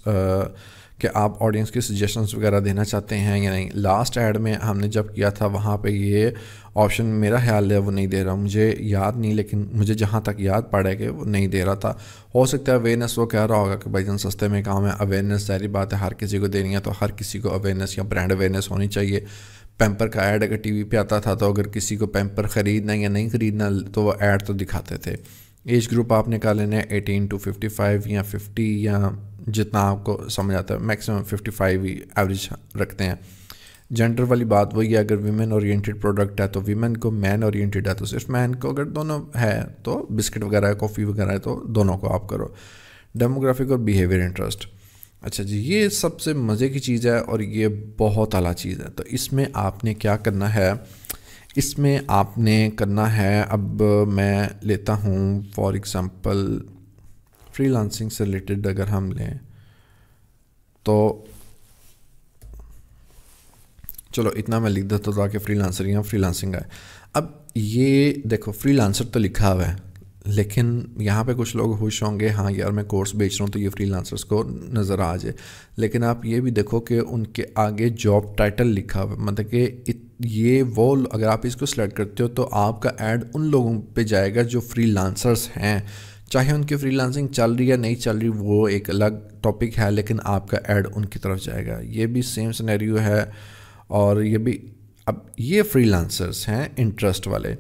कि आप ऑडियंस के सजेशंस वगैरह देना चाहते हैं या नहीं। लास्ट ऐड में हमने जब किया था वहाँ पे ये ऑप्शन मेरा ख्याल है वो नहीं दे रहा, मुझे याद नहीं, लेकिन मुझे जहाँ तक याद पड़ा है कि वो नहीं दे रहा था। हो सकता है अवेयरनेस वो कह रहा होगा कि भाई जन सस्ते में काम है, अवेयरनेस सारी बात है हर किसी को देनी है, तो हर किसी को अवेयरनेस या ब्रांड अवेयरनेस होनी चाहिए। पैम्पर का ऐड अगर टीवी पे आता था तो अगर किसी को पैम्पर ख़रीदना या नहीं ख़रीदना तो वो ऐड तो दिखाते थे। एज ग्रुप आपने कर लेना है 18 to 55 या 50 या जितना आपको समझ आता है, मैक्सिमम 55 ही एवरेज रखते हैं। जेंडर वाली बात वही है, अगर वीमेन ओरिएंटेड प्रोडक्ट है तो वीमेन को, मैन ओरिएंटेड है तो सिर्फ मैन को, अगर दोनों है तो बिस्किट वगैरह है, कॉफ़ी वगैरह है तो दोनों को आप करो। डेमोग्राफिक और बिहेवियर इंटरेस्ट, अच्छा जी ये सबसे मज़े की चीज़ है और ये बहुत आला चीज़ है। तो इसमें आपने क्या करना है, इसमें आपने करना है, अब मैं लेता हूँ फॉर एग्ज़ाम्पल फ्रीलांसिंग से रिलेटेड अगर हम लें तो चलो इतना मैं लिख देता था कि फ्रीलांसर या फ्रीलांसिंग है। अब ये देखो फ्रीलांसर तो लिखा हुआ है, लेकिन यहाँ पे कुछ लोग खुश होंगे हाँ यार मैं कोर्स बेच रहा हूँ तो ये फ्रीलांसर्स को नज़र आ जाए, लेकिन आप ये भी देखो कि उनके आगे जॉब टाइटल लिखा हुआ है, मतलब कि ये वो, अगर आप इसको सेलेक्ट करते हो तो आपका ऐड उन लोगों पे जाएगा जो फ्रीलांसर्स हैं, चाहे उनकी फ्रीलांसिंग चल रही है नहीं चल रही वो एक अलग टॉपिक है, लेकिन आपका ऐड उनकी तरफ जाएगा। ये भी सेम सिनेरियो है और ये भी, अब ये फ्रीलांसर्स हैं इंटरेस्ट वाले,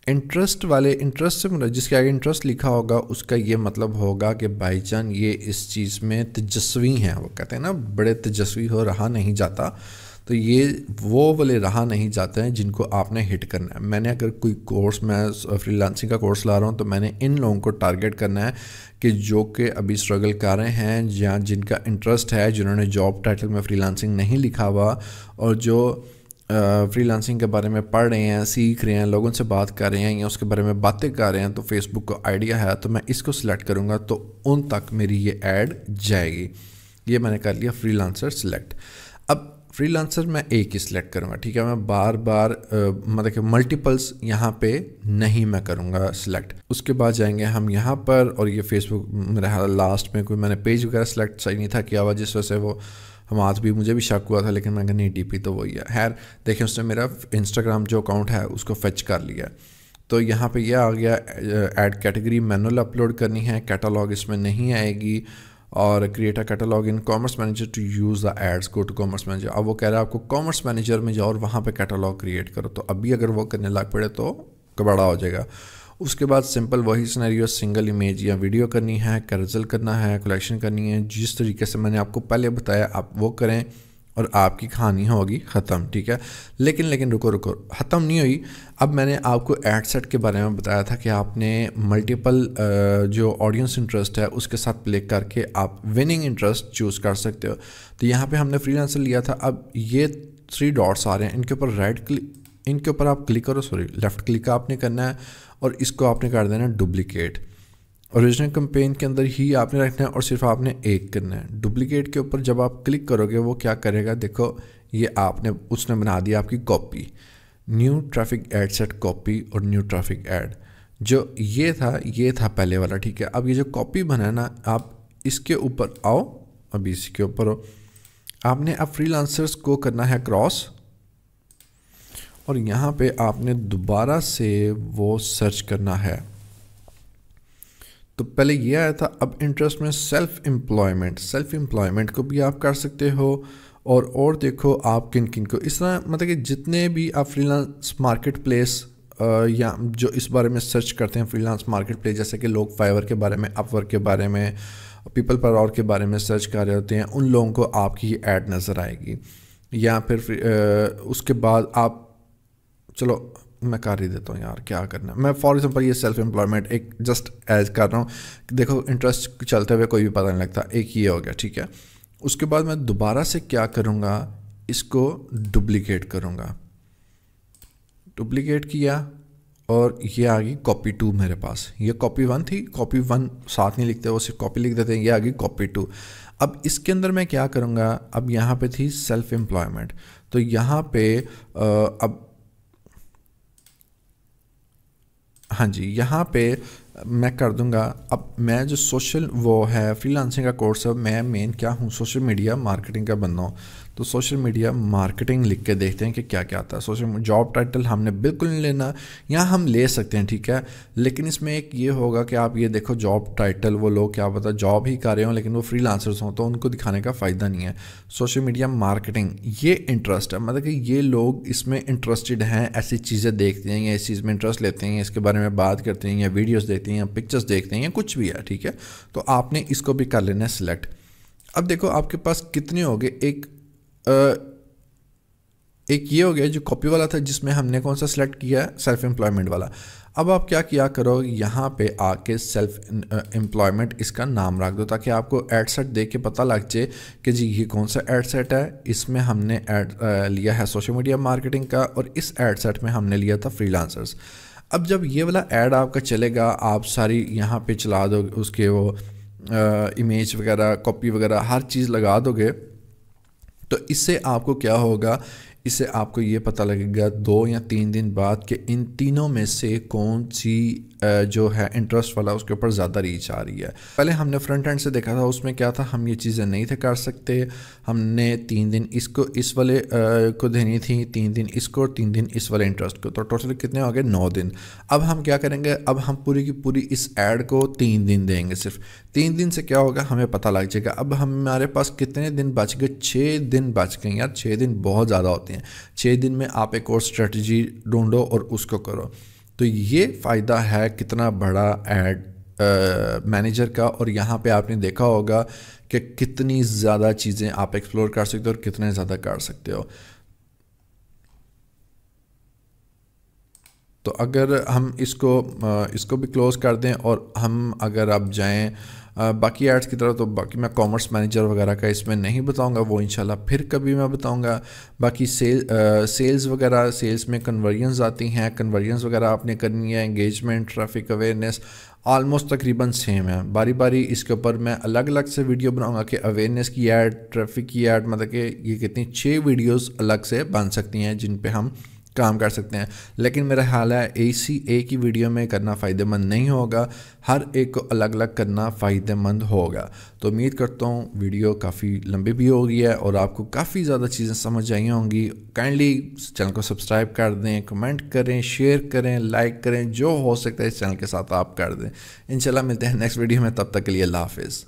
इंटरेस्ट से जिसके आगे इंटरेस्ट लिखा होगा उसका ये मतलब होगा कि भाईजान ये इस चीज़ में तेजस्वी हैं, वो कहते हैं ना बड़े तेजस्वी हो रहा नहीं जाता, तो ये वो वाले रहा नहीं जाते हैं जिनको आपने हिट करना है। मैंने अगर कोई कोर्स, मैं फ्रीलांसिंग का कोर्स ला रहा हूँ तो मैंने इन लोगों को टारगेट करना है कि जो कि अभी स्ट्रगल कर रहे हैं या जिनका इंटरेस्ट है, जिन्होंने जॉब टाइटल में फ्रीलांसिंग नहीं लिखा हुआ और जो फ्रीलांसिंग के बारे में पढ़ रहे हैं, सीख रहे हैं, लोगों से बात कर रहे हैं या उसके बारे में बातें कर रहे हैं, तो फेसबुक को आइडिया है तो मैं इसको सिलेक्ट करूँगा तो उन तक मेरी ये ऐड जाएगी। ये मैंने कर लिया फ्रीलांसर सिलेक्ट। अब फ्रीलांसर मैं एक ही सिलेक्ट करूँगा, ठीक है, मैं बार बार मतलब कि मल्टीपल्स यहाँ पे नहीं मैं करूँगा सिलेक्ट। उसके बाद जाएंगे हम यहाँ पर और ये फेसबुक मेरा लास्ट में कोई मैंने पेज वगैरह सिलेक्ट सही नहीं था किया हुआ, जिस वजह से वो हम आज भी मुझे भी शक हुआ था, लेकिन मैंने कहा नहीं डीपी तो वही है। खैर देखें उसने मेरा इंस्टाग्राम जो अकाउंट है उसको फेच कर लिया, तो यहाँ पे यह आ गया ऐड कैटेगरी मैनुअल अपलोड करनी है, कैटलॉग इसमें नहीं आएगी, और create a catalogue in commerce manager to use the ads, go to commerce manager. अब वो कह रहा है आपको कॉमर्स मैनेजर में जाओ और वहाँ पे कैटलॉग क्रिएट करो, तो अभी अगर वो करने लग पड़े तो कबड़ा हो जाएगा। उसके बाद सिंपल वही सिनेरियो, सिंगल इमेज या वीडियो करनी है, कैरोसेल करना है, कलेक्शन करनी है, जिस तरीके से मैंने आपको पहले बताया आप वो करें और आपकी कहानी होगी ख़त्म, ठीक है। लेकिन रुको ख़त्म नहीं हुई। अब मैंने आपको एड सेट के बारे में बताया था कि आपने मल्टीपल जो ऑडियंस इंटरेस्ट है उसके साथ प्ले करके आप विनिंग इंटरेस्ट चूज़ कर सकते हो। तो यहाँ पे हमने फ्रीलांसर लिया था। अब ये 3 डॉट्स आ रहे हैं, इनके ऊपर राइट क्लिक, इनके ऊपर आप क्लिक करो, लेफ़्ट क्लिक आपने करना है और इसको आपने कर देना है डुप्लीकेट। ओरिजिनल कैंपेन के अंदर ही आपने रखना है और सिर्फ आपने एक करना है। डुप्लीकेट के ऊपर जब आप क्लिक करोगे वो क्या करेगा, देखो ये आपने उसने बना दिया आपकी copy, new traffic add set copy और न्यू ट्रैफिक ऐड, जो ये था पहले वाला, ठीक है। अब ये जो कॉपी बना है ना, आप इसके ऊपर आओ, अभी इसके ऊपर हो, आपने अब फ्रीलांसर्स को करना है क्रॉस और यहाँ पे आपने दोबारा से वो सर्च करना है। तो पहले ये आया था, अब इंटरेस्ट में सेल्फ एम्प्लॉयमेंट को भी आप कर सकते हो और देखो आप किन किन को इस तरह, मतलब कि जितने भी आप फ्रीलांस मार्केट प्लेस या जो इस बारे में सर्च करते हैं फ्रीलांस मार्केट प्लेस, जैसे कि लोग फाइवर के बारे में, अपवर्क के बारे में, पीपल पर आवर के बारे में सर्च कर रहे होते हैं, उन लोगों को आपकी ऐड नज़र आएगी। या फिर उसके बाद आप, चलो मैं कर ही देता हूँ यार, क्या करना। मैं फॉर एग्जांपल ये सेल्फ एम्प्लॉयमेंट एक जस्ट एज कर रहा हूँ, देखो इंटरेस्ट चलते हुए कोई भी पता नहीं लगता। एक ये हो गया, ठीक है। उसके बाद मैं दोबारा से क्या करूँगा, इसको डुप्लीकेट करूँगा। डुप्लीकेट किया और ये आ गई कॉपी 2 मेरे पास। ये कॉपी 1 थी, कॉपी 1 साथ नहीं लिखते, वो सिर्फ कॉपी लिख देते हैं। ये आ गई कॉपी 2। अब इसके अंदर मैं क्या करूँगा, अब यहाँ पे थी सेल्फ एम्प्लॉयमेंट, तो यहाँ पे अब हाँ जी, यहाँ पे मैं कर दूंगा। अब मैं जो सोशल वो है फ्रीलांसिंग का कोर्स है, मैं मेन क्या हूँ, सोशल मीडिया मार्केटिंग का बंदा हूँ। तो सोशल मीडिया मार्केटिंग लिख के देखते हैं कि क्या क्या आता है। सोशल जॉब टाइटल हमने बिल्कुल नहीं लेना, यहाँ हम ले सकते हैं, ठीक है, लेकिन इसमें एक ये होगा कि आप ये देखो जॉब टाइटल, वो लोग क्या पता जॉब ही कर रहे हों लेकिन वो फ्रीलांसर्स हों, तो उनको दिखाने का फ़ायदा नहीं है। सोशल मीडिया मार्केटिंग ये इंटरेस्ट है, मतलब कि ये लोग इसमें इंटरेस्टेड हैं, ऐसी चीज़ें देखते हैं या इस चीज़ में इंटरेस्ट लेते हैं, इसके बारे में बात करते हैं या वीडियोज़ देखते हैं या पिक्चर्स देखते हैं या कुछ भी है, ठीक है। तो आपने इसको भी कर लेना है सिलेक्ट। अब देखो आपके पास कितने हो गए, एक ये हो गया जो कॉपी वाला था जिसमें हमने कौन सा सिलेक्ट किया, सेल्फ एम्प्लॉयमेंट वाला। अब आप क्या किया करो, यहाँ पे आके सेल्फ एम्प्लॉयमेंट इसका नाम रख दो, ताकि आपको एड सेट देख के पता लग जाए कि जी ये कौन सा एड सेट है। इसमें हमने एड लिया है सोशल मीडिया मार्केटिंग का, और इस एड सेट में हमने लिया था फ्रीलांसर्स। अब जब ये वाला ऐड आपका चलेगा, आप सारी यहाँ पे चला दो, उसके वो इमेज वगैरह, कॉपी वगैरह हर चीज़ लगा दोगे, तो इससे आपको क्या होगा, इससे आपको ये पता लगेगा 2 या 3 दिन बाद कि इन तीनों में से कौन सी जो है इंटरेस्ट वाला उसके ऊपर ज़्यादा रीच आ रही है। पहले हमने फ्रंट एंड से देखा था, उसमें क्या था, हम ये चीज़ें नहीं थे कर सकते। हमने 3 दिन इसको इस वाले को देनी थी, 3 दिन इसको और 3 दिन इस वाले इंटरेस्ट को, तो टोटल कितने हो गए, 9 दिन। अब हम क्या करेंगे, अब हम पूरी की पूरी इस ऐड को 3 दिन देंगे। सिर्फ 3 दिन से क्या होगा, हमें पता लग जाएगा। अब हमारे पास कितने दिन बच गए, 6 दिन बच गए। यार 6 दिन बहुत ज़्यादा होते हैं। 6 दिन में आप एक और स्ट्रेटजी ढूंढो और उसको करो। तो ये फ़ायदा है कितना बड़ा एड मैनेजर का। और यहाँ पे आपने देखा होगा कि कितनी ज़्यादा चीज़ें आप एक्सप्लोर कर सकते हो और कितने ज़्यादा कर सकते हो। तो अगर हम इसको भी क्लोज़ कर दें और हम अगर अब जाएं बाकी एड्स की तरफ, तो बाकी मैं कॉमर्स मैनेजर वगैरह का इसमें नहीं बताऊंगा, वो इंशाल्लाह फिर कभी मैं बताऊंगा। बाकी सेल्स वगैरह, सेल्स में कन्वर्जन्स आती हैं, कन्वर्जन्स वगैरह आपने करनी है, एंगेजमेंट, ट्रैफिक अवेयरनेस ऑलमोस्ट तकरीबन सेम है। बारी बारी इसके ऊपर मैं अलग अलग से वीडियो बनाऊंगा कि अवेयरनेस की ऐड, ट्रैफिक की ऐड, मतलब कि ये कितनी 6 वीडियोज़ अलग से बन सकती हैं जिन पर हम काम कर सकते हैं। लेकिन मेरा ख्याल है एक ही वीडियो में करना फ़ायदेमंद नहीं होगा, हर एक को अलग अलग करना फ़ायदेमंद होगा। तो उम्मीद करता हूँ वीडियो काफ़ी लंबी भी हो गई है और आपको काफ़ी ज़्यादा चीज़ें समझ आई होंगी। काइंडली चैनल को सब्सक्राइब कर दें, कमेंट करें, शेयर करें, लाइक करें, जो हो सकता है इस चैनल के साथ आप कर दें। इंशाल्लाह मिलते हैं नेक्स्ट वीडियो में, तब तक के लिए अल्लाह हाफिज़।